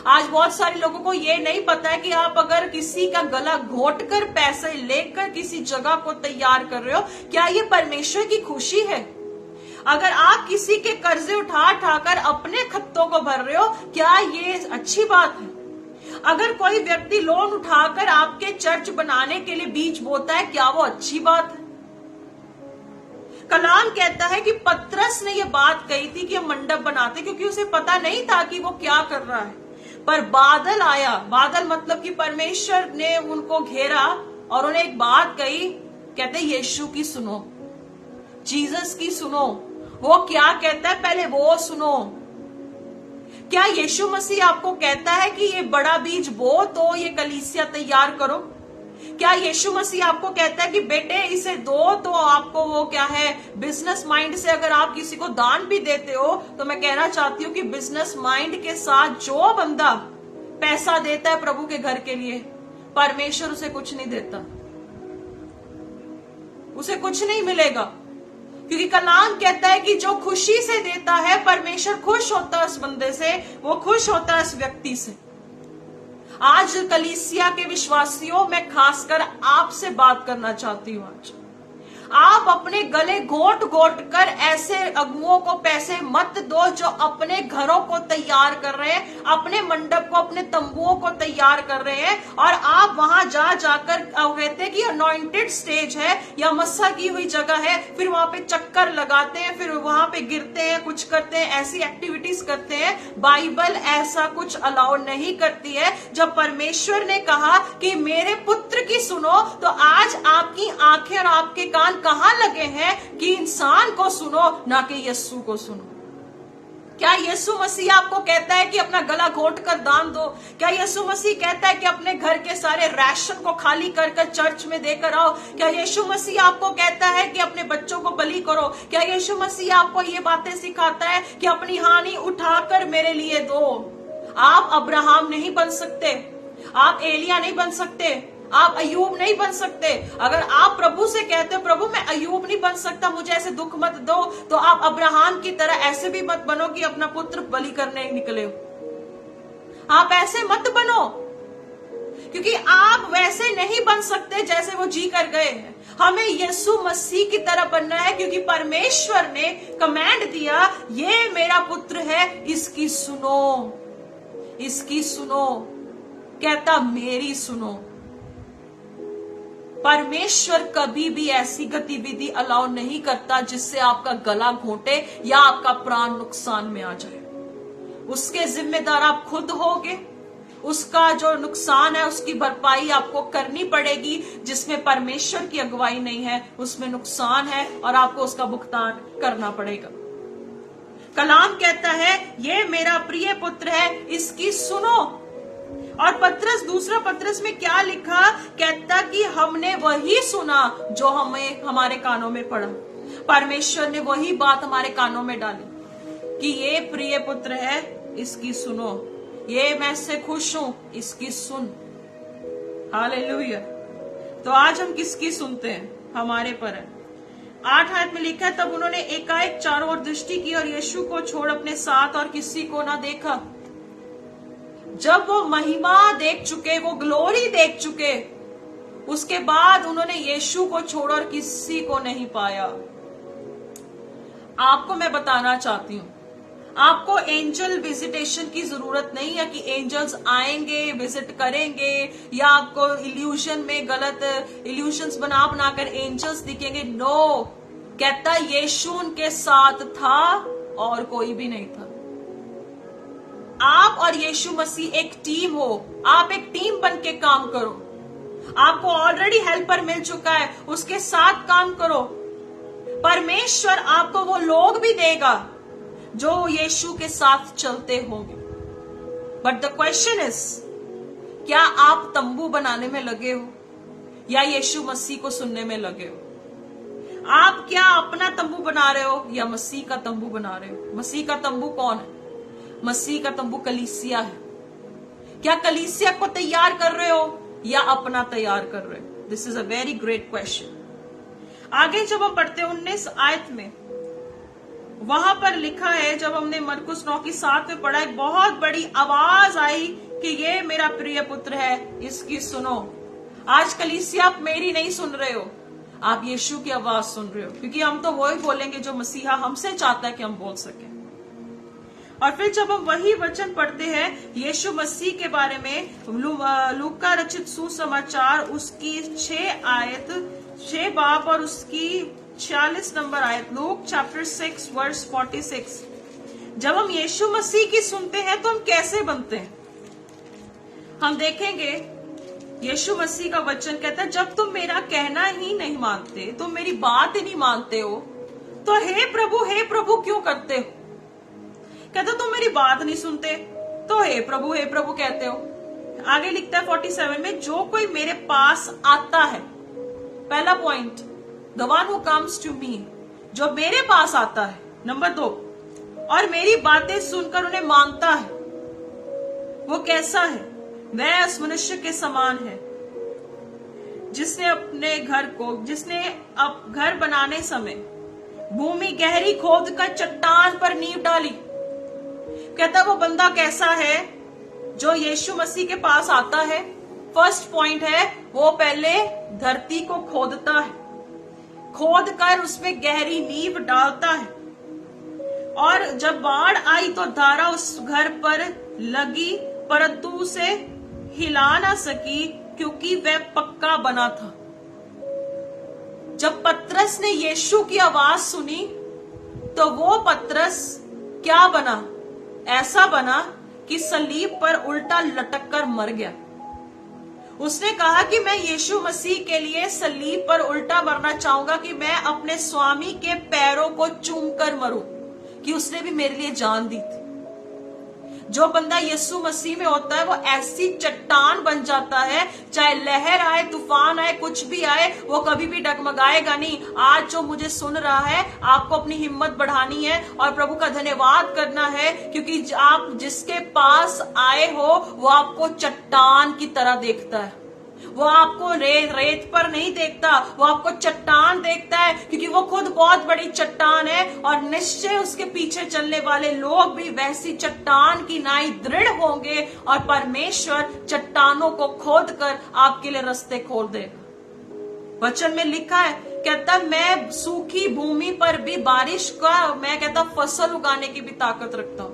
Speaker 1: आज बहुत सारे लोगों को ये नहीं पता है कि आप अगर किसी का गला घोट कर पैसे लेकर किसी जगह को तैयार कर रहे हो, क्या ये परमेश्वर की खुशी है? अगर आप किसी के कर्जे उठाकर अपने खत्तों को भर रहे हो, क्या ये अच्छी बात है? अगर कोई व्यक्ति लोन उठाकर आपके चर्च बनाने के लिए बीज बोता है, क्या वो अच्छी बात है? कलाम कहता है कि पतरस ने ये बात कही थी कि हम मंडप बनाते, क्योंकि उसे पता नहीं था कि वो क्या कर रहा है। पर बादल आया, बादल मतलब कि परमेश्वर ने उनको घेरा और उन्हें एक बात कही, कहते यीशु की सुनो, जीसस की सुनो। वो क्या कहता है पहले वो सुनो। क्या यीशु मसीह आपको कहता है कि ये बड़ा बीज बो तो ये कलीसिया तैयार करो? क्या यीशु मसीह आपको कहता है कि बेटे इसे दो तो आपको वो क्या है बिजनेस माइंड से अगर आप किसी को दान भी देते हो, तो मैं कहना चाहती हूँ कि बिजनेस माइंड के साथ जो बंदा पैसा देता है प्रभु के घर के लिए, परमेश्वर उसे कुछ नहीं देता, उसे कुछ नहीं मिलेगा। क्योंकि कलाम कहता है कि जो खुशी से देता है परमेश्वर खुश होता है उस बंदे से, वो खुश होता है उस व्यक्ति से। आज कलीसिया के विश्वासियों में खासकर आपसे बात करना चाहती हूं। आज आप अपने गले घोट कर ऐसे अगुओं को पैसे मत दो जो अपने घरों को तैयार कर रहे हैं, अपने मंडप को, अपने तंबुओं को तैयार कर रहे हैं, और आप वहां जाकर कहते हैं कि अनॉइंटेड स्टेज है या मस्सा की हुई जगह है, फिर वहां पे चक्कर लगाते हैं, फिर वहां पे गिरते हैं, कुछ करते हैं, ऐसी एक्टिविटीज करते हैं। बाइबल ऐसा कुछ अलाउ नहीं करती है। जब परमेश्वर ने कहा कि मेरे पुत्र की सुनो, तो आज आपकी आंखें और आपके कान कहां लगे हैं कि इंसान को सुनो, ना कि यीशु को सुनो। क्या यीशु मसीह आपको कहता है कि अपना गला घोट कर दान दो? क्या यीशु मसीह कहता है कि अपने घर के सारे राशन को खाली कर चर्च में देकर आओ? क्या यीशु मसीह आपको कहता है कि अपने बच्चों को बलि करो? क्या यीशु मसीह आपको ये बातें सिखाता है कि अपनी हानि उठाकर मेरे लिए दो? आप अब्राहम नहीं बन सकते, आप एलिया नहीं बन सकते, आप अयूब नहीं बन सकते। अगर आप प्रभु से कहते हो प्रभु मैं अयूब नहीं बन सकता, मुझे ऐसे दुख मत दो, तो आप अब्राहम की तरह ऐसे भी मत बनो कि अपना पुत्र बलि करने निकले हो। आप ऐसे मत बनो, क्योंकि आप वैसे नहीं बन सकते जैसे वो जी कर गए हैं। हमें यीशु मसीह की तरह बनना है, क्योंकि परमेश्वर ने कमांड दिया, ये मेरा पुत्र है, इसकी सुनो, इसकी सुनो। कहता मेरी सुनो। परमेश्वर कभी भी ऐसी गतिविधि अलाउ नहीं करता जिससे आपका गला घोंटे या आपका प्राण नुकसान में आ जाए। उसके जिम्मेदार आप खुद होगे। उसका जो नुकसान है उसकी भरपाई आपको करनी पड़ेगी। जिसमें परमेश्वर की अगुवाई नहीं है उसमें नुकसान है और आपको उसका भुगतान करना पड़ेगा। कलाम कहता है ये मेरा प्रिय पुत्र है, इसकी सुनो। और पतरस, दूसरा पतरस में क्या लिखा? कहता कि हमने वही सुना जो हमें हमारे कानों में पड़ा। परमेश्वर ने वही बात हमारे कानों में डाली कि ये प्रिय पुत्र है, इसकी सुनो, ये मैं इससे खुश हूं, इसकी सुन। हालेलुया। तो आज हम किसकी सुनते हैं? हमारे पर है। 8 आयत में लिखा है तब उन्होंने एकाएक चारों ओर दृष्टि की और यीशु को छोड़ अपने साथ और किसी को ना देखा। जब वो महिमा देख चुके, वो ग्लोरी देख चुके, उसके बाद उन्होंने यीशु को छोड़ और किसी को नहीं पाया। आपको मैं बताना चाहती हूं, आपको एंजल विजिटेशन की जरूरत नहीं है कि एंजल्स आएंगे, विजिट करेंगे, या आपको इल्यूशन में गलत इल्यूशंस बनाकर एंजल्स दिखेंगे। नो, कहता यीशु उनके साथ था और कोई भी नहीं था। आप और यीशु मसीह एक टीम हो। आप एक टीम बन के काम करो। आपको ऑलरेडी हेल्पर मिल चुका है, उसके साथ काम करो। परमेश्वर आपको वो लोग भी देगा जो यीशु के साथ चलते होंगे। बट द क्वेश्चन इज, क्या आप तंबू बनाने में लगे हो या यीशु मसीह को सुनने में लगे हो? आप क्या अपना तंबू बना रहे हो या मसीह का तंबू बना रहे हो? मसीह का तंबू कौन है? मसीह का तंबू कलीसिया है। क्या कलीसिया को तैयार कर रहे हो या अपना तैयार कर रहे हो? This is a very great question. आगे जब हम पढ़ते हैं 19 आयत में, वहां पर लिखा है, जब हमने मरकुस 9:7 में पढ़ा, एक बहुत बड़ी आवाज आई कि ये मेरा प्रिय पुत्र है, इसकी सुनो। आज कलीसिया आप मेरी नहीं सुन रहे हो, आप यीशु की आवाज सुन रहे हो, क्योंकि हम तो वही बोलेंगे जो मसीहा हमसे चाहता है कि हम बोल सके। और फिर जब हम वही वचन पढ़ते हैं यीशु मसीह के बारे में, लूका रचित सुसमाचार उसकी 6 बाब और उसकी 46 नंबर आयत, लूक चैप्टर 6 वर्स 46। जब हम यीशु मसीह की सुनते हैं तो हम कैसे बनते हैं, हम देखेंगे। यीशु मसीह का वचन कहता है, जब तुम मेरा कहना ही नहीं मानते, तुम मेरी बात ही नहीं मानते हो, तो हे प्रभु क्यों करते हो। कहता तुम मेरी बात नहीं सुनते तो हे प्रभु कहते हो। आगे लिखता है 47 में, जो कोई मेरे पास आता है, पहला point, the one who comes to me, जो मेरे पास आता है। नंबर 2, और मेरी बातें सुनकर उन्हें मानता है, वो कैसा है, वह उस मनुष्य के समान है जिसने अब घर बनाने समय भूमि गहरी खोद कर चट्टान पर नींव डाली। कहता वो बंदा कैसा है जो यीशु मसीह के पास आता है। फर्स्ट पॉइंट है, वो पहले धरती को खोदता है, खोद कर उसमें गहरी नींव डालता है, और जब बाढ़ आई तो धारा उस घर पर लगी, परंतु उसे हिला ना सकी क्योंकि वह पक्का बना था। जब पतरस ने यीशु की आवाज सुनी तो वो पतरस क्या बना, ऐसा बना कि सलीब पर उल्टा लटक कर मर गया। उसने कहा कि मैं यीशु मसीह के लिए सलीब पर उल्टा मरना चाहूंगा, कि मैं अपने स्वामी के पैरों को चूम कर मरूं, कि उसने भी मेरे लिए जान दी थी। जो बंदा यीशु मसीह में होता है वो ऐसी चट्टान बन जाता है, चाहे लहर आए, तूफान आए, कुछ भी आए, वो कभी भी डगमगाएगा नहीं। आज जो मुझे सुन रहा है, आपको अपनी हिम्मत बढ़ानी है और प्रभु का धन्यवाद करना है, क्योंकि आप जिसके पास आए हो वो आपको चट्टान की तरह देखता है। वो आपको रेत पर नहीं देखता, वो आपको चट्टान देखता है, क्योंकि वो खुद बहुत बड़ी चट्टान है, और निश्चय उसके पीछे चलने वाले लोग भी वैसी चट्टान की नाई दृढ़ होंगे, और परमेश्वर चट्टानों को खोद कर आपके लिए रास्ते खोल देगा। वचन में लिखा है, कहता मैं सूखी भूमि पर भी बारिश का, मैं कहता फसल उगाने की भी ताकत रखता हूं।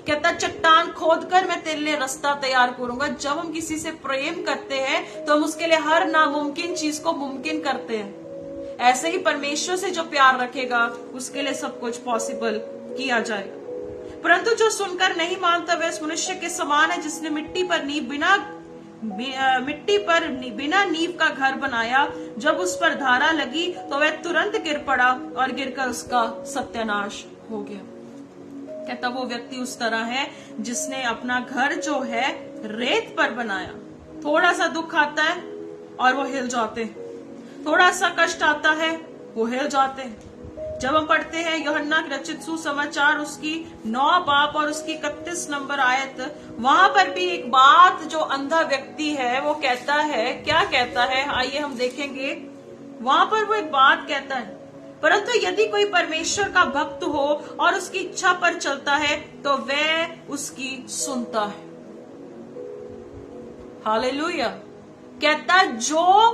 Speaker 1: कहता चट्टान खोदकर मैं तेरे लिए रास्ता तैयार करूंगा। जब हम किसी से प्रेम करते हैं तो हम उसके लिए हर नामुमकिन चीज को मुमकिन करते हैं। ऐसे ही परमेश्वर से जो प्यार रखेगा उसके लिए सब कुछ पॉसिबल किया जाएगा। परंतु जो सुनकर नहीं मानता वह उस मनुष्य के समान है जिसने मिट्टी पर बिना नींव का घर बनाया। जब उस पर धारा लगी तो वह तुरंत गिर पड़ा और गिरकर उसका सत्यानाश हो गया। कहता वो व्यक्ति उस तरह है जिसने अपना घर जो है रेत पर बनाया। थोड़ा सा दुख आता है और वो हिल जाते हैं, थोड़ा सा कष्ट आता है वो हिल जाते हैं। जब हम पढ़ते हैं यूहन्ना रचित सुसमाचार उसकी 9 बाब और उसकी 31 नंबर आयत, वहां पर भी एक बात जो अंधा व्यक्ति है वो कहता है, क्या कहता है आइए हम देखेंगे। वहां पर वो एक बात कहता है, परंतु यदि कोई परमेश्वर का भक्त हो और उसकी इच्छा पर चलता है तो वह उसकी सुनता है। हालेलुया। कहता जो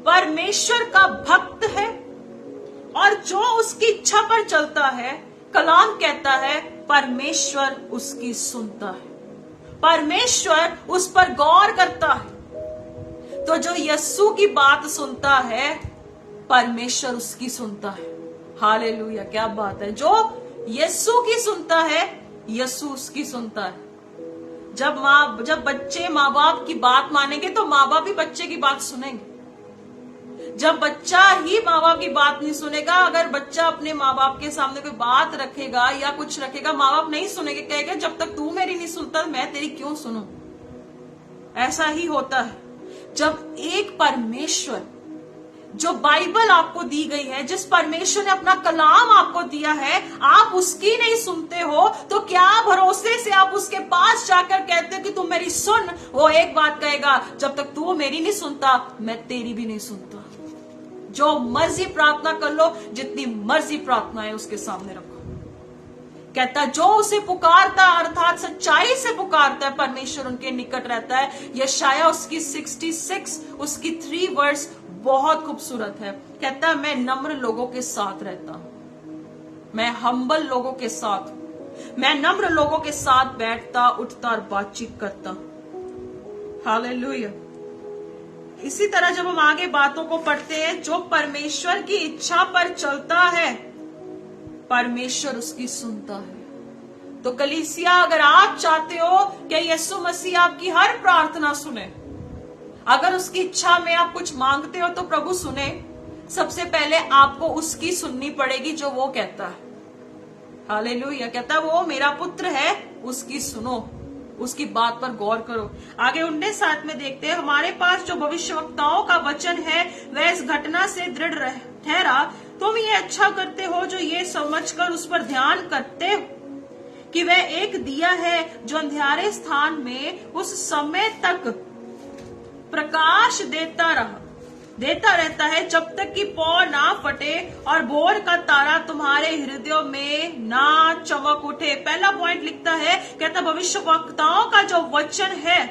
Speaker 1: परमेश्वर का भक्त है और जो उसकी इच्छा पर चलता है, कलाम कहता है परमेश्वर उसकी सुनता है, परमेश्वर उस पर गौर करता है। तो जो यस्सु की बात सुनता है परमेश्वर उसकी सुनता है। हालेलुया, क्या बात है। जो यस्सु की सुनता है यस्सु उसकी सुनता है। जब बच्चे माँ बाप की बात मानेंगे तो माँ बाप भी बच्चे की बात सुनेंगे। जब बच्चा ही माँ बाप की बात नहीं सुनेगा, अगर बच्चा अपने माँ बाप के सामने कोई बात रखेगा या कुछ रखेगा, माँ बाप नहीं सुनेंगे, कहेगा जब तक तू मेरी नहीं सुनता मैं तेरी क्यों सुनूं। ऐसा ही होता है जब एक परमेश्वर, जो बाइबल आपको दी गई है, जिस परमेश्वर ने अपना कलाम आपको दिया है, आप उसकी नहीं सुनते हो तो क्या भरोसे से आप उसके पास जाकर कहते हो कि तू मेरी सुन। वो एक बात कहेगा, जब तक तू मेरी नहीं सुनता मैं तेरी भी नहीं सुनता। जो मर्जी प्रार्थना कर लो, जितनी मर्जी प्रार्थना है उसके सामने रखो। कहता जो उसे पुकारता अर्थात सच्चाई से पुकारता है परमेश्वर उनके निकट रहता है। यशाया उसकी 66 उसकी 3 वर्स बहुत खूबसूरत है। कहता मैं नम्र लोगों के साथ रहता हूं, मैं हम्बल लोगों के साथ, मैं नम्र लोगों के साथ बैठता उठता और बातचीत करता। हालेलुया। इसी तरह जब हम आगे बातों को पढ़ते हैं, जो परमेश्वर की इच्छा पर चलता है परमेश्वर उसकी सुनता है। तो कलीसिया, अगर आप चाहते हो कि यीशु मसीह आपकी हर प्रार्थना सुने, अगर उसकी इच्छा में आप कुछ मांगते हो तो प्रभु सुने, सबसे पहले आपको उसकी सुननी पड़ेगी जो वो कहता है। हालेलुया। कहता वो मेरा पुत्र है, उसकी सुनो, उसकी बात पर गौर करो। आगे 19:7 में देखते हैं, हमारे पास जो भविष्यवक्ताओं का वचन है वह इस घटना से दृढ़ ठहरा। तुम ये अच्छा करते हो जो ये समझकर उस पर ध्यान करते हो कि वह एक दिया है जो अंधियारे स्थान में उस समय तक प्रकाश देता रहता है जब तक कि पौ ना फटे और भोर का तारा तुम्हारे हृदयों में ना चमक उठे। पहला पॉइंट लिखता है, कहता भविष्यवक्ताओं का जो वचन है,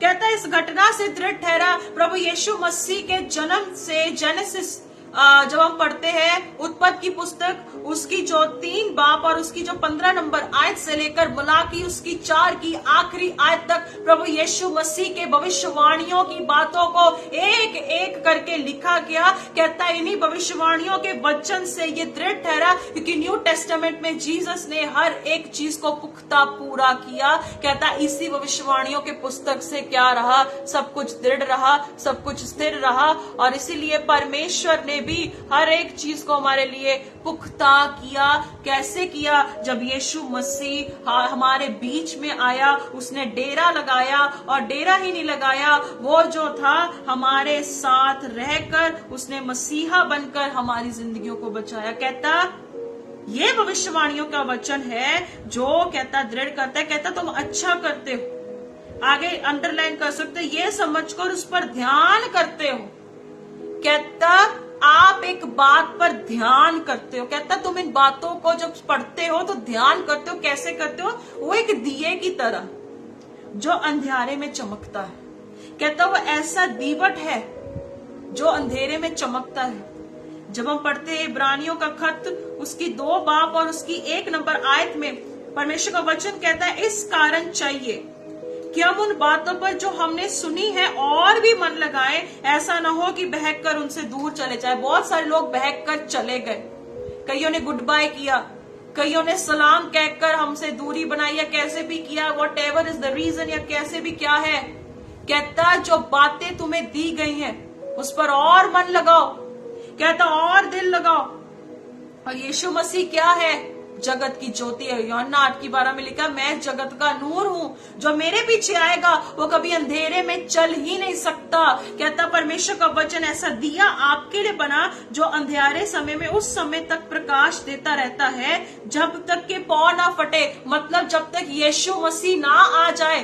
Speaker 1: कहता इस घटना से दृढ़ ठहरा। प्रभु यीशु मसीह के जन्म से जेनेसिस जब हम पढ़ते हैं उत्पत्ति की पुस्तक, उसकी जो 3 बाब और उसकी जो 15 नंबर आयत से लेकर मलाकी उसकी 4 की आखिरी आयत तक प्रभु यीशु मसीह के भविष्यवाणियों की बातों को एक एक करके लिखा गया। कहता इन्हीं भविष्यवाणियों के वचन से ये दृढ़ ठहरा, क्योंकि न्यू टेस्टामेंट में जीसस ने हर एक चीज को पुख्ता पूरा किया। कहता इसी भविष्यवाणियों के पुस्तक से क्या रहा, सब कुछ दृढ़ रहा, सब कुछ स्थिर रहा। और इसीलिए परमेश्वर ने भी हर एक चीज को हमारे लिए पुख्ता किया। कैसे किया? जब यीशु मसीह हमारे बीच में आया, उसने डेरा लगाया, और डेरा ही नहीं लगाया, वो जो था हमारे साथ रहकर उसने मसीहा बनकर हमारी जिंदगियों को बचाया। कहता ये भविष्यवाणियों का वचन है जो कहता दृढ़ करता है। कहता तुम अच्छा करते हो, आगे अंडरलाइन कर सकते हो, ये समझकर उस पर ध्यान करते हो। कहता आप एक बात पर ध्यान करते हो। कहता तुम इन बातों को जब पढ़ते हो तो ध्यान करते हो। कैसे करते हो? वो एक दिए की तरह जो अंधेरे में चमकता है। कहता वो ऐसा दीवट है जो अंधेरे में चमकता है। जब हम पढ़ते हैं इब्रानियों का खत उसकी 2 बाब और उसकी 1 नंबर आयत में परमेश्वर का वचन कहता है, इस कारण चाहिए कि हम उन बातों पर जो हमने सुनी है और भी मन लगाएं, ऐसा ना हो कि बहक कर उनसे दूर चले जाए। बहुत सारे लोग बहक कर चले गए, कईयों ने गुड बाय किया, कईयों ने सलाम कहकर हमसे दूरी बनाई, या कैसे भी किया, whatever is the reason, या कैसे भी क्या है। कहता जो बातें तुम्हें दी गई हैं उस पर और मन लगाओ, कहता और दिल लगाओ। और यीशु मसीह क्या है? जगत की ज्योति है। यूहन्ना 8:12 में लिखा, मैं जगत का नूर हूं, जो मेरे पीछे आएगा वो कभी अंधेरे में चल ही नहीं सकता। कहता परमेश्वर का वचन ऐसा दिया आपके लिए बना जो अंधेरे समय में उस समय तक प्रकाश देता रहता है जब तक के पौ ना फटे। मतलब जब तक यीशु मसीह ना आ जाए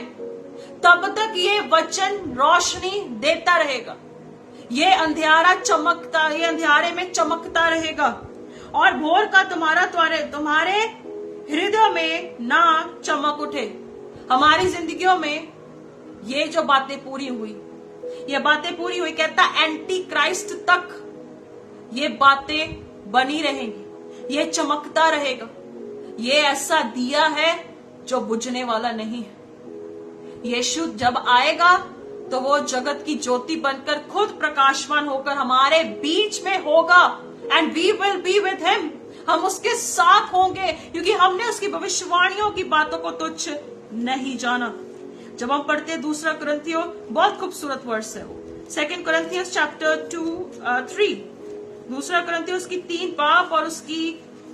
Speaker 1: तब तक ये वचन रोशनी देता रहेगा, ये अंधेरा चमकता, ये अंधेरे में चमकता रहेगा। और भोर का तुम्हारे हृदय में ना चमक उठे। हमारी जिंदगियों में ये जो बातें पूरी हुई, ये बातें पूरी हुई। कहता एंटी क्राइस्ट तक ये बातें बनी रहेंगी, ये चमकता रहेगा। ये ऐसा दिया है जो बुझने वाला नहीं है। यीशु जब आएगा तो वो जगत की ज्योति बनकर खुद प्रकाशवान होकर हमारे बीच में होगा। And we will be with him, हम उसके साथ होंगे, क्योंकि हमने उसकी भविष्यवाणियों की बातों को तुच्छ नहीं जाना। जब हम पढ़ते हैं 2 कुरिन्थियों, बहुत खूबसूरत वर्स है वो, 2 Corinthians chapter 2:3, 2 कुरिन्थियों उसकी 3 बाब और उसकी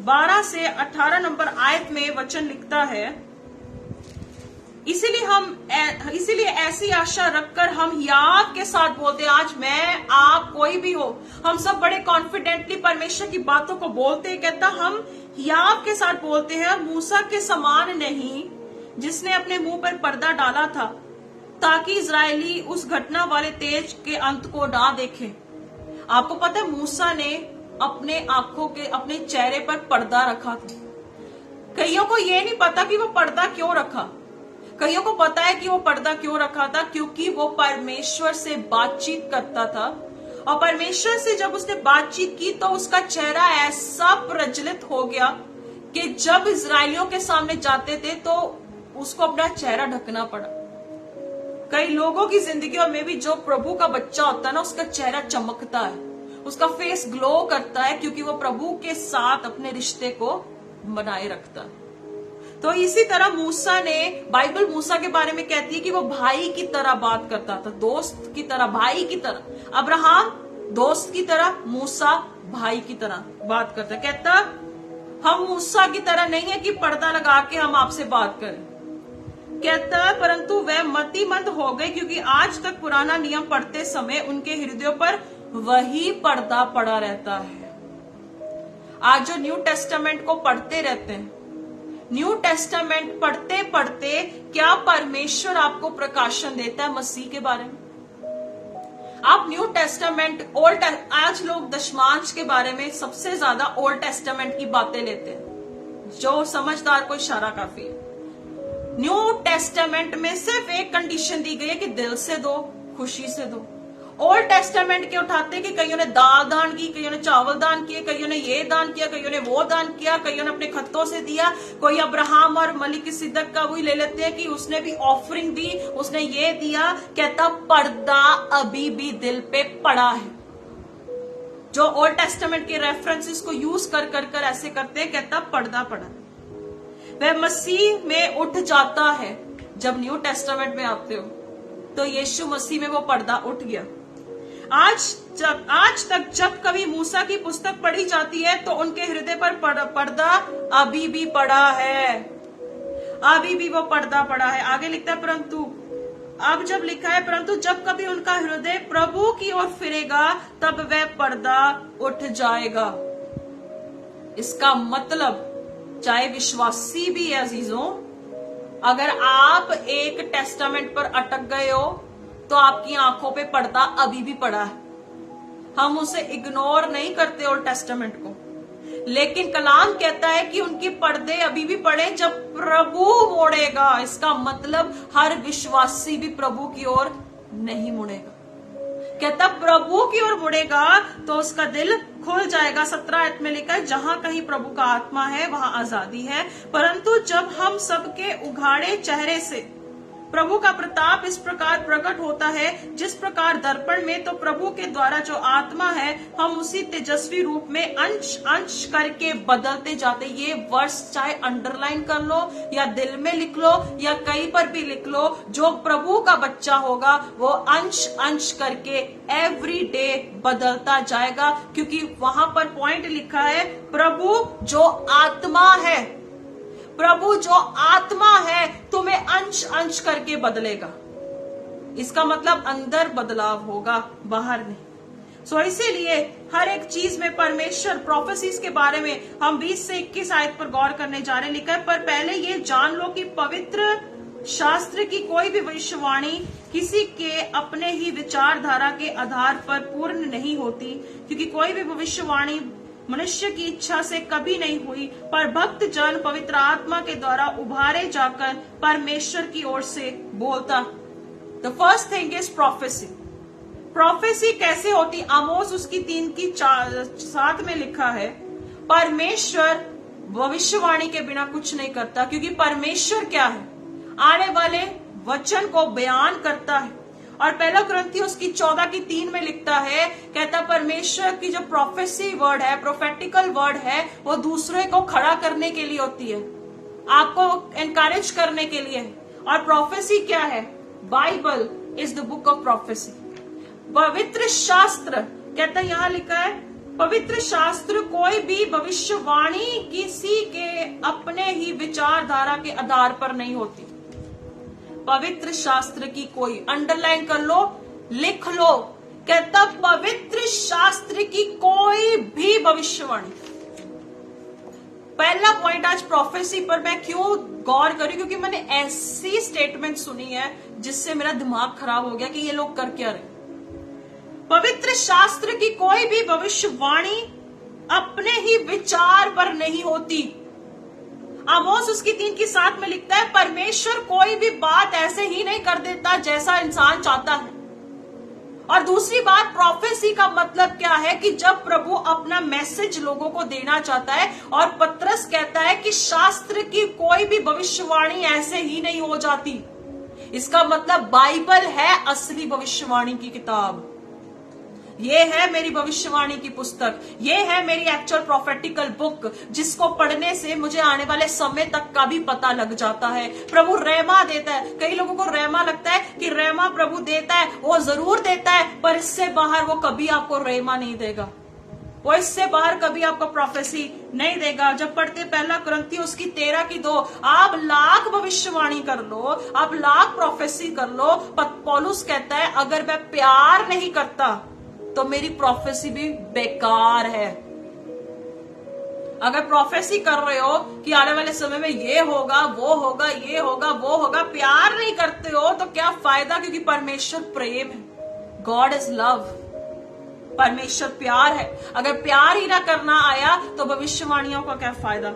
Speaker 1: 12 से 18 नंबर आयत में वचन लिखता है, इसीलिए ऐसी आशा रखकर हम याब के साथ बोलते हैं। आज मैं, आप, कोई भी हो, हम सब बड़े कॉन्फिडेंटली परमेश्वर की बातों को बोलते हैं। कहता हम याब के साथ बोलते हैं, मूसा के समान नहीं जिसने अपने मुंह पर पर्दा डाला था ताकि इजरायली उस घटना वाले तेज के अंत को ना देखें। आपको पता है मूसा ने अपने आंखों के, अपने चेहरे पर पर्दा रखा था। कईयों को ये नहीं पता कि वो पर्दा क्यों रखा। कईयों को पता है कि वो पर्दा क्यों रखा था, क्योंकि वो परमेश्वर से बातचीत करता था, और परमेश्वर से जब उसने बातचीत की तो उसका चेहरा ऐसा प्रज्वलित हो गया कि जब इजरायलियों के सामने जाते थे तो उसको अपना चेहरा ढकना पड़ा। कई लोगों की जिंदगियों में भी जो प्रभु का बच्चा होता है ना, उसका चेहरा चमकता है, उसका फेस ग्लो करता है, क्योंकि वो प्रभु के साथ अपने रिश्ते को बनाए रखता है। तो इसी तरह मूसा ने, बाइबल मूसा के बारे में कहती है कि वो भाई की तरह बात करता था, दोस्त की तरह, भाई की तरह। अब्राहम दोस्त की तरह, मूसा भाई की तरह बात करता। कहता हम मूसा की तरह नहीं है कि पर्दा लगा के हम आपसे बात करें। कहता परंतु वह मतिमंद हो गए, क्योंकि आज तक पुराना नियम पढ़ते समय उनके हृदयों पर वही पर्दा पड़ा रहता है। आज जो न्यू टेस्टामेंट को पढ़ते रहते हैं, न्यू टेस्टामेंट पढ़ते पढ़ते क्या परमेश्वर आपको प्रकाशन देता है मसीह के बारे में? आप न्यू टेस्टामेंट, आज लोग दशमांश के बारे में सबसे ज्यादा ओल्ड टेस्टामेंट की बातें लेते हैं, जो समझदार को इशारा काफी है। न्यू टेस्टामेंट में सिर्फ एक कंडीशन दी गई है कि दिल से दो, खुशी से दो। ओल्ड टेस्टामेंट के उठाते कि कईयों ने दाल दान की, कईयों ने चावल दान किए, कईयों ने ये दान किया, कईयों ने वो दान किया, कईयों ने अपने खत्तों से दिया। कोई अब्राहम और मलिकिसिदक का वही ले लेते हैं कि उसने भी ऑफरिंग दी, उसने ये दिया। कहता पर्दा अभी भी दिल पे पड़ा है। जो ओल्ड टेस्टामेंट के रेफरेंसेस को यूज कर कर कर ऐसे करते हैं, कहता पर्दा पड़ा। वह मसीह में उठ जाता है। जब न्यू टेस्टामेंट में आते हो तो यीशु मसीह में वो पर्दा उठ गया। आज तक जब कभी मूसा की पुस्तक पढ़ी जाती है तो उनके हृदय पर पर्दा अभी भी पड़ा है, अभी भी वो पर्दा पड़ा है। आगे लिखता है परंतु, अब जब लिखा है परंतु जब कभी उनका हृदय प्रभु की ओर फिरेगा तब वह पर्दा उठ जाएगा। इसका मतलब चाहे विश्वासी भी है अजीजों, अगर आप एक टेस्टामेंट पर अटक गए हो तो आपकी आंखों पे पर्दा अभी भी पड़ा है। हम उसे इग्नोर नहीं करते ओल्ड टेस्टामेंट को, लेकिन कलाम कहता है कि उनके पर्दे अभी भी पड़े जब प्रभु मोड़ेगा। इसका मतलब हर विश्वासी भी प्रभु की ओर नहीं मुड़ेगा। कहता प्रभु की ओर मुड़ेगा तो उसका दिल खुल जाएगा। 17 आयत में लिखा है जहां कहीं प्रभु का आत्मा है वहां आजादी है। परंतु जब हम सबके उघाड़े चेहरे से प्रभु का प्रताप इस प्रकार प्रकट होता है, जिस प्रकार दर्पण में, तो प्रभु के द्वारा जो आत्मा है हम उसी तेजस्वी रूप में अंश अंश करके बदलते जाते। ये वर्ष चाहे अंडरलाइन कर लो या दिल में लिख लो या कहीं पर भी लिख लो, जो प्रभु का बच्चा होगा वो अंश अंश करके एवरी डे बदलता जाएगा, क्योंकि वहां पर पॉइंट लिखा है प्रभु जो आत्मा है, प्रभु जो आत्मा है तुम्हें अंश अंश करके बदलेगा। इसका मतलब अंदर बदलाव होगा, बाहर नहीं। सो इसीलिए हर एक चीज में परमेश्वर, प्रोफेसीज के बारे में हम 20 से 21 आयत पर गौर करने जा रहे हैं। लिखा है पर पहले ये जान लो कि पवित्र शास्त्र की कोई भी भविष्यवाणी किसी के अपने ही विचारधारा के आधार पर पूर्ण नहीं होती, क्योंकि कोई भी भविष्यवाणी मनुष्य की इच्छा से कभी नहीं हुई, पर भक्त जन पवित्र आत्मा के द्वारा उभारे जाकर परमेश्वर की ओर से बोलता। The first thing is prophecy. Prophecy कैसे होती? आमोस उसकी 3:7 में लिखा है परमेश्वर भविष्यवाणी के बिना कुछ नहीं करता, क्योंकि परमेश्वर क्या है? आने वाले वचन को बयान करता है। और 1 कुरिन्थियों उसकी 14:3 में लिखता है, कहता परमेश्वर की जो प्रोफेसी वर्ड है, प्रोफेटिकल वर्ड है, वो दूसरे को खड़ा करने के लिए होती है, आपको एनकरेज करने के लिए। और प्रोफेसी क्या है? Bible is the book of prophecy. पवित्र शास्त्र, कहता यहां लिखा है पवित्र शास्त्र कोई भी भविष्यवाणी किसी के अपने ही विचारधारा के आधार पर नहीं होती। पवित्र शास्त्र की कोई, अंडरलाइन कर लो, लिख लो, कहता पवित्र शास्त्र की कोई भी भविष्यवाणी। पहला पॉइंट आज प्रोफेसी पर मैं क्यों गौर करी, क्योंकि मैंने ऐसी स्टेटमेंट सुनी है जिससे मेरा दिमाग खराब हो गया कि ये लोग कर क्या रहे। पवित्र शास्त्र की कोई भी भविष्यवाणी अपने ही विचार पर नहीं होती। आमोस उसकी 3:7 में लिखता है, परमेश्वर कोई भी बात ऐसे ही नहीं कर देता जैसा इंसान चाहता है। और दूसरी बात, प्रोफेसी का मतलब क्या है कि जब प्रभु अपना मैसेज लोगों को देना चाहता है, और पतरस कहता है कि शास्त्र की कोई भी भविष्यवाणी ऐसे ही नहीं हो जाती। इसका मतलब बाइबल है असली भविष्यवाणी की किताब। ये है मेरी भविष्यवाणी की पुस्तक, ये है मेरी एक्चुअल प्रोफेटिकल बुक, जिसको पढ़ने से मुझे आने वाले समय तक का भी पता लग जाता है। प्रभु रेमा देता है। कई लोगों को रेमा लगता है कि रेमा प्रभु देता है, वो जरूर देता है, पर इससे बाहर वो कभी आपको रेमा नहीं देगा, वो इससे बाहर कभी आपको प्रोफेसी नहीं देगा। जब पढ़ते 1 कुरिन्थियों उसकी 13:2, आप लाख भविष्यवाणी कर लो, आप लाख प्रोफेसी कर लो, पौलुस कहता है अगर मैं प्यार नहीं करता तो मेरी प्रोफेसी भी बेकार है। अगर प्रोफेसी कर रहे हो कि आने वाले समय में ये होगा, वो होगा, ये होगा, वो होगा, प्यार नहीं करते हो तो क्या फायदा, क्योंकि परमेश्वर प्रेम है। God is love. परमेश्वर प्यार है। अगर प्यार ही ना करना आया तो भविष्यवाणियों का क्या फायदा।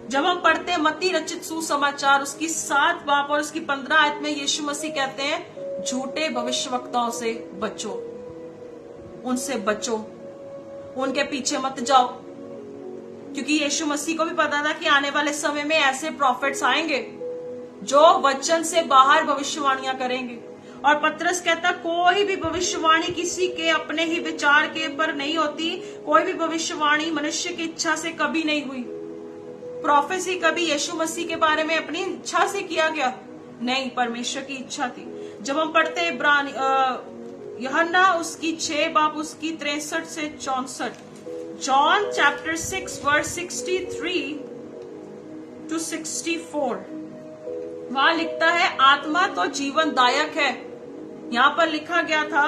Speaker 1: जब हम पढ़ते हैं मत्ती रचित सुसमाचार उसकी 7 बाब और उसकी 15 आयत में यीशु मसीह कहते हैं, झूठे भविष्यवक्ताओं से बचो, उनसे बचो, उनके पीछे मत जाओ, क्योंकि यीशु मसीह को भी पता था कि आने वाले समय में ऐसे प्रॉफिट्स आएंगे जो वचन से बाहर भविष्यवाणियां करेंगे। और पतरस कहता, कोई भी भविष्यवाणी किसी के अपने ही विचार के पर नहीं होती, कोई भी भविष्यवाणी मनुष्य की इच्छा से कभी नहीं हुई। प्रोफेसी कभी यीशु मसीह के बारे में अपनी इच्छा से किया गया? नहीं, परमेश्वर की इच्छा थी। जब हम पढ़ते हैं यूहन्ना उसकी 6 बाब उसकी 63 से 64, जॉन चैप्टर 6 वर्स 63 to 64, वहां लिखता है, आत्मा तो जीवनदायक है। यहां पर लिखा गया था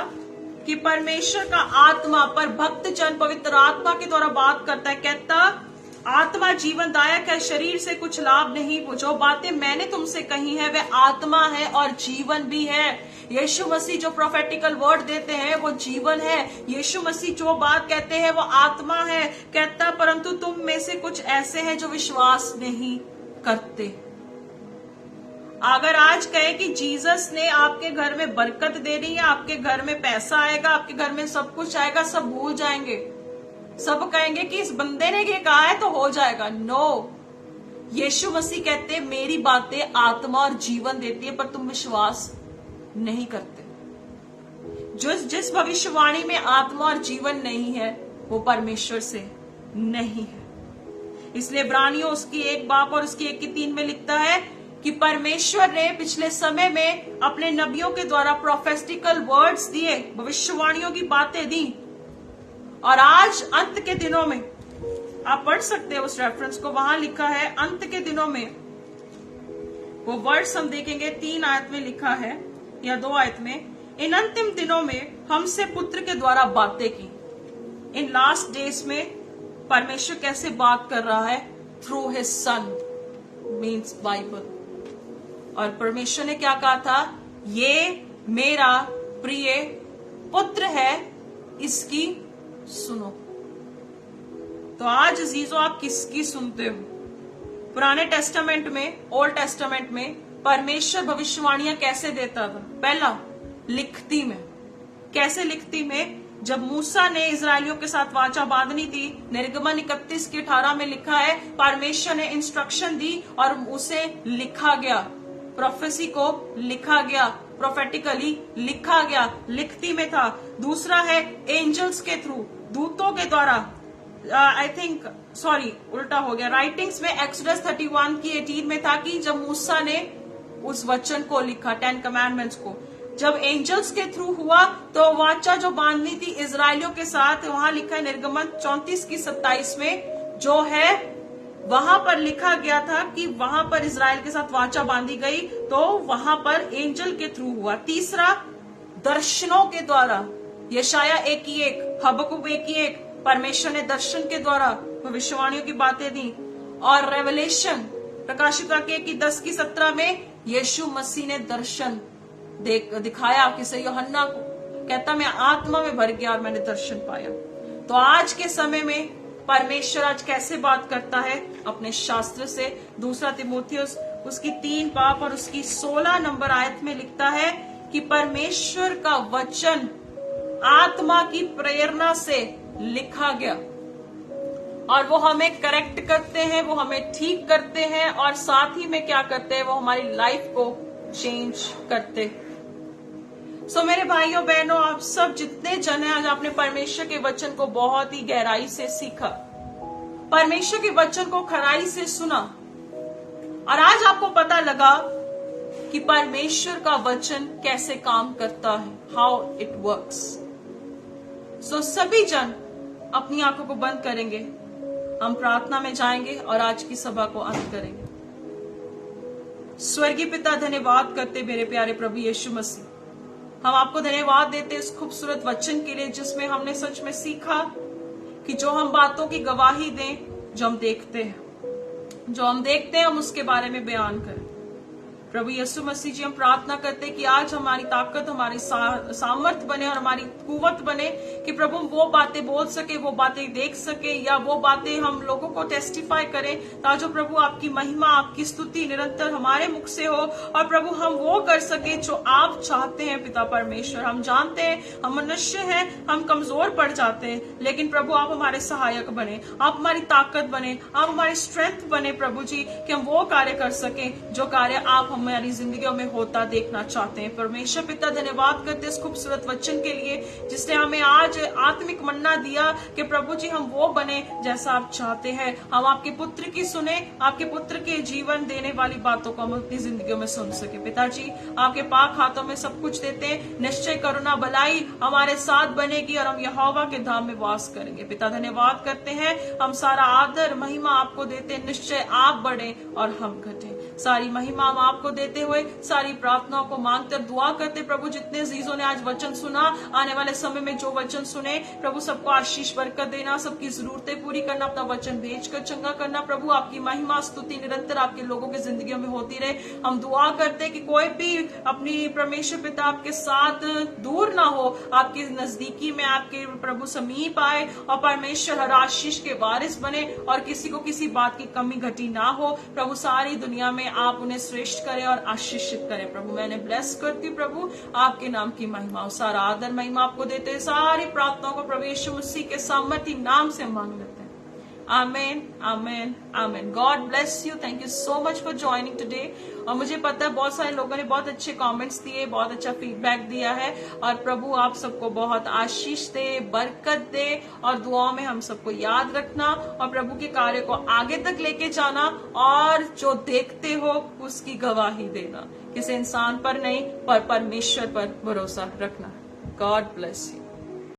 Speaker 1: कि परमेश्वर का आत्मा पर भक्तजन पवित्र आत्मा के द्वारा बात करता है, कहता आत्मा जीवनदायक है, शरीर से कुछ लाभ नहीं। जो बातें मैंने तुमसे कही है वह आत्मा है और जीवन भी है। यीशु मसीह जो प्रोफेटिकल वर्ड देते हैं वो जीवन है। यीशु मसीह जो बात कहते हैं वो आत्मा है। कहता, परंतु तुम में से कुछ ऐसे हैं जो विश्वास नहीं करते। अगर आज कहे कि जीसस ने आपके घर में बरकत देनी है, आपके घर में पैसा आएगा, आपके घर में सब कुछ आएगा, सब भूल जाएंगे। सब कहेंगे कि इस बंदे ने ये कहा है तो हो जाएगा। नो, यीशु मसीह कहते मेरी बातें आत्मा और जीवन देती है, पर तुम विश्वास नहीं करते। जिस भविष्यवाणी में आत्मा और जीवन नहीं है वो परमेश्वर से नहीं है। इसलिए इब्रानियों उसकी 1 बाब और उसकी 1:3 में लिखता है कि परमेश्वर ने पिछले समय में अपने नबियों के द्वारा प्रोफेटिकल वर्ड्स दिए, भविष्यवाणियों की बातें दी, और आज अंत के दिनों में आप पढ़ सकते हैं उस रेफरेंस को, वहां लिखा है अंत के दिनों में, वो वर्ड्स हम देखेंगे 3 आयत में लिखा है या 2 आयत में, इन अंतिम दिनों में हमसे पुत्र के द्वारा बातें की। इन लास्ट डेज में परमेश्वर कैसे बात कर रहा है? Through his son, means Bible. और परमेश्वर ने क्या कहा था? ये मेरा प्रिय पुत्र है, इसकी सुनो। तो आज अजीजों आप किसकी सुनते हो? पुराने टेस्टामेंट में, ओल्ड टेस्टामेंट में परमेश्वर भविष्यवाणियां कैसे देता था? पहला, लिखती में। कैसे लिखती में? जब मूसा ने इजरायलियों के साथ वाचा बांधनी थी, निर्गमन 31:18 में लिखा है, परमेश्वर ने इंस्ट्रक्शन दी और उसे लिखा गया, प्रोफेसी को लिखा गया, प्रोफेटिकली लिखा गया, लिखती में था। दूसरा है एंजल्स के थ्रू, दूतों के द्वारा, आई थिंक उल्टा हो गया, राइटिंग्स में एक्सोडस 31:18 में था कि जब मूसा ने उस वचन को लिखा, 10 कमांडमेंट्स को, जब एंजल्स के थ्रू हुआ तो वाचा जो बांधनी थी इजरायलियों के साथ, वहां लिखा है निर्गमन 34:27 में, जो है वहां पर लिखा गया था कि वहां पर इजराइल के साथ वाचा बांधी गई, तो वहां पर एंजल के थ्रू हुआ। तीसरा, दर्शनों के द्वारा, यशाया 1:1, हबकुक 1:1, परमेश्वर ने दर्शन के द्वारा भविष्यवाणियों की बातें दी। और रेवलेशन, प्रकाशिका के 10:17 में यीशु मसीह ने दर्शन दिखाया किसे? यूहन्ना को। कहता मैं आत्मा में भर गया और मैंने दर्शन पाया। तो आज के समय में परमेश्वर आज कैसे बात करता है? अपने शास्त्र से। 2 तिमोथियुस उसकी 3 पाप और उसकी 16 नंबर आयत में लिखता है कि परमेश्वर का वचन आत्मा की प्रेरणा से लिखा गया, और वो हमें करेक्ट करते हैं, वो हमें ठीक करते हैं, और साथ ही में क्या करते हैं, वो हमारी लाइफ को चेंज करते हैं। सो मेरे भाइयों बहनों, आप सब जितने जन हैं, आज आपने परमेश्वर के वचन को बहुत ही गहराई से सीखा, परमेश्वर के वचन को खराई से सुना, और आज आपको पता लगा कि परमेश्वर का वचन कैसे काम करता है, हाउ इट वर्क्स। सो सभी जन अपनी आंखों को बंद करेंगे, हम प्रार्थना में जाएंगे और आज की सभा को अंत करेंगे। स्वर्गीय पिता, धन्यवाद करते मेरे प्यारे प्रभु यीशु मसीह, हम आपको धन्यवाद देते इस खूबसूरत वचन के लिए, जिसमें हमने सच में सीखा कि जो हम बातों की गवाही दें, जो हम देखते हैं हम उसके बारे में बयान करें। प्रभु यीशु मसीह जी, हम प्रार्थना करते कि आज हमारी ताकत, हमारी सामर्थ बने और हमारी कुवत बने कि प्रभु हम वो बातें बोल सके, वो बातें देख सके, या वो बातें हम लोगों को टेस्टिफाई करें, ताकि प्रभु आपकी महिमा, आपकी स्तुति निरंतर हमारे मुख से हो, और प्रभु हम वो कर सके जो आप चाहते हैं। पिता परमेश्वर, हम जानते हैं हम मनुष्य हैं, हम कमजोर पड़ जाते हैं, लेकिन प्रभु आप हमारे सहायक बने, आप हमारी ताकत बने, आप हमारी स्ट्रेंथ बने प्रभु जी, कि हम वो कार्य कर सकें जो कार्य आप हमारी जिंदगियों में होता देखना चाहते हैं। परमेश्वर पिता, धन्यवाद करते इस खूबसूरत वचन के लिए, जिसने हमें आज आत्मिक मन्ना दिया कि प्रभु जी हम वो बने जैसा आप चाहते हैं। हम आपके पुत्र की सुने, आपके पुत्र के जीवन देने वाली बातों को हम अपनी जिंदगियों में सुन सके। पिताजी, आपके पाक हाथों में सब कुछ देते हैं, निश्चय करुणा भलाई हमारे साथ बनेगी और हम यहोवा के धाम में वास करेंगे। पिता धन्यवाद करते हैं, हम सारा आदर महिमा आपको देते हैं, निश्चय आप बढ़े और हम घटे। सारी महिमा हम आपको देते हुए सारी प्रार्थनाओं को मांगकर दुआ करते प्रभु, जितने अजीजों ने आज वचन सुना, आने वाले समय में जो वचन सुने प्रभु, सबको आशीष बरकत देना, सबकी जरूरतें पूरी करना, अपना वचन भेजकर चंगा करना। प्रभु आपकी महिमा स्तुति निरंतर आपके लोगों की जिंदगियों में होती रहे। हम दुआ करते कि कोई भी अपनी परमेश्वर पिता आपके साथ दूर ना हो, आपके नजदीकी में, आपके प्रभु समीप आए, और परमेश्वर हर आशीष के वारिस बने, और किसी को किसी बात की कमी घटी ना हो। प्रभु सारी दुनिया में आप उन्हें श्रेष्ठ करें और आशीषित करें। प्रभु मैंने ब्लेस करती हूँ प्रभु, आपके नाम की महिमा, सारा आदर महिमा आपको देते हैं। सारी प्रार्थनाओं को प्रभु यीशु मसीह के सामर्थी नाम से मांग लेते हैं। Amen, amen, amen. God bless you. Thank you so much for joining today. और मुझे पता है बहुत सारे लोगों ने बहुत अच्छे कमेंट्स दिए, बहुत अच्छा फीडबैक दिया है, और प्रभु आप सबको बहुत आशीष दे, बरकत दे, और दुआओं में हम सबको याद रखना, और प्रभु के कार्य को आगे तक लेके जाना, और जो देखते हो उसकी गवाही देना, किसी इंसान पर नहीं पर परमेश्वर पर भरोसा रखना। God bless you.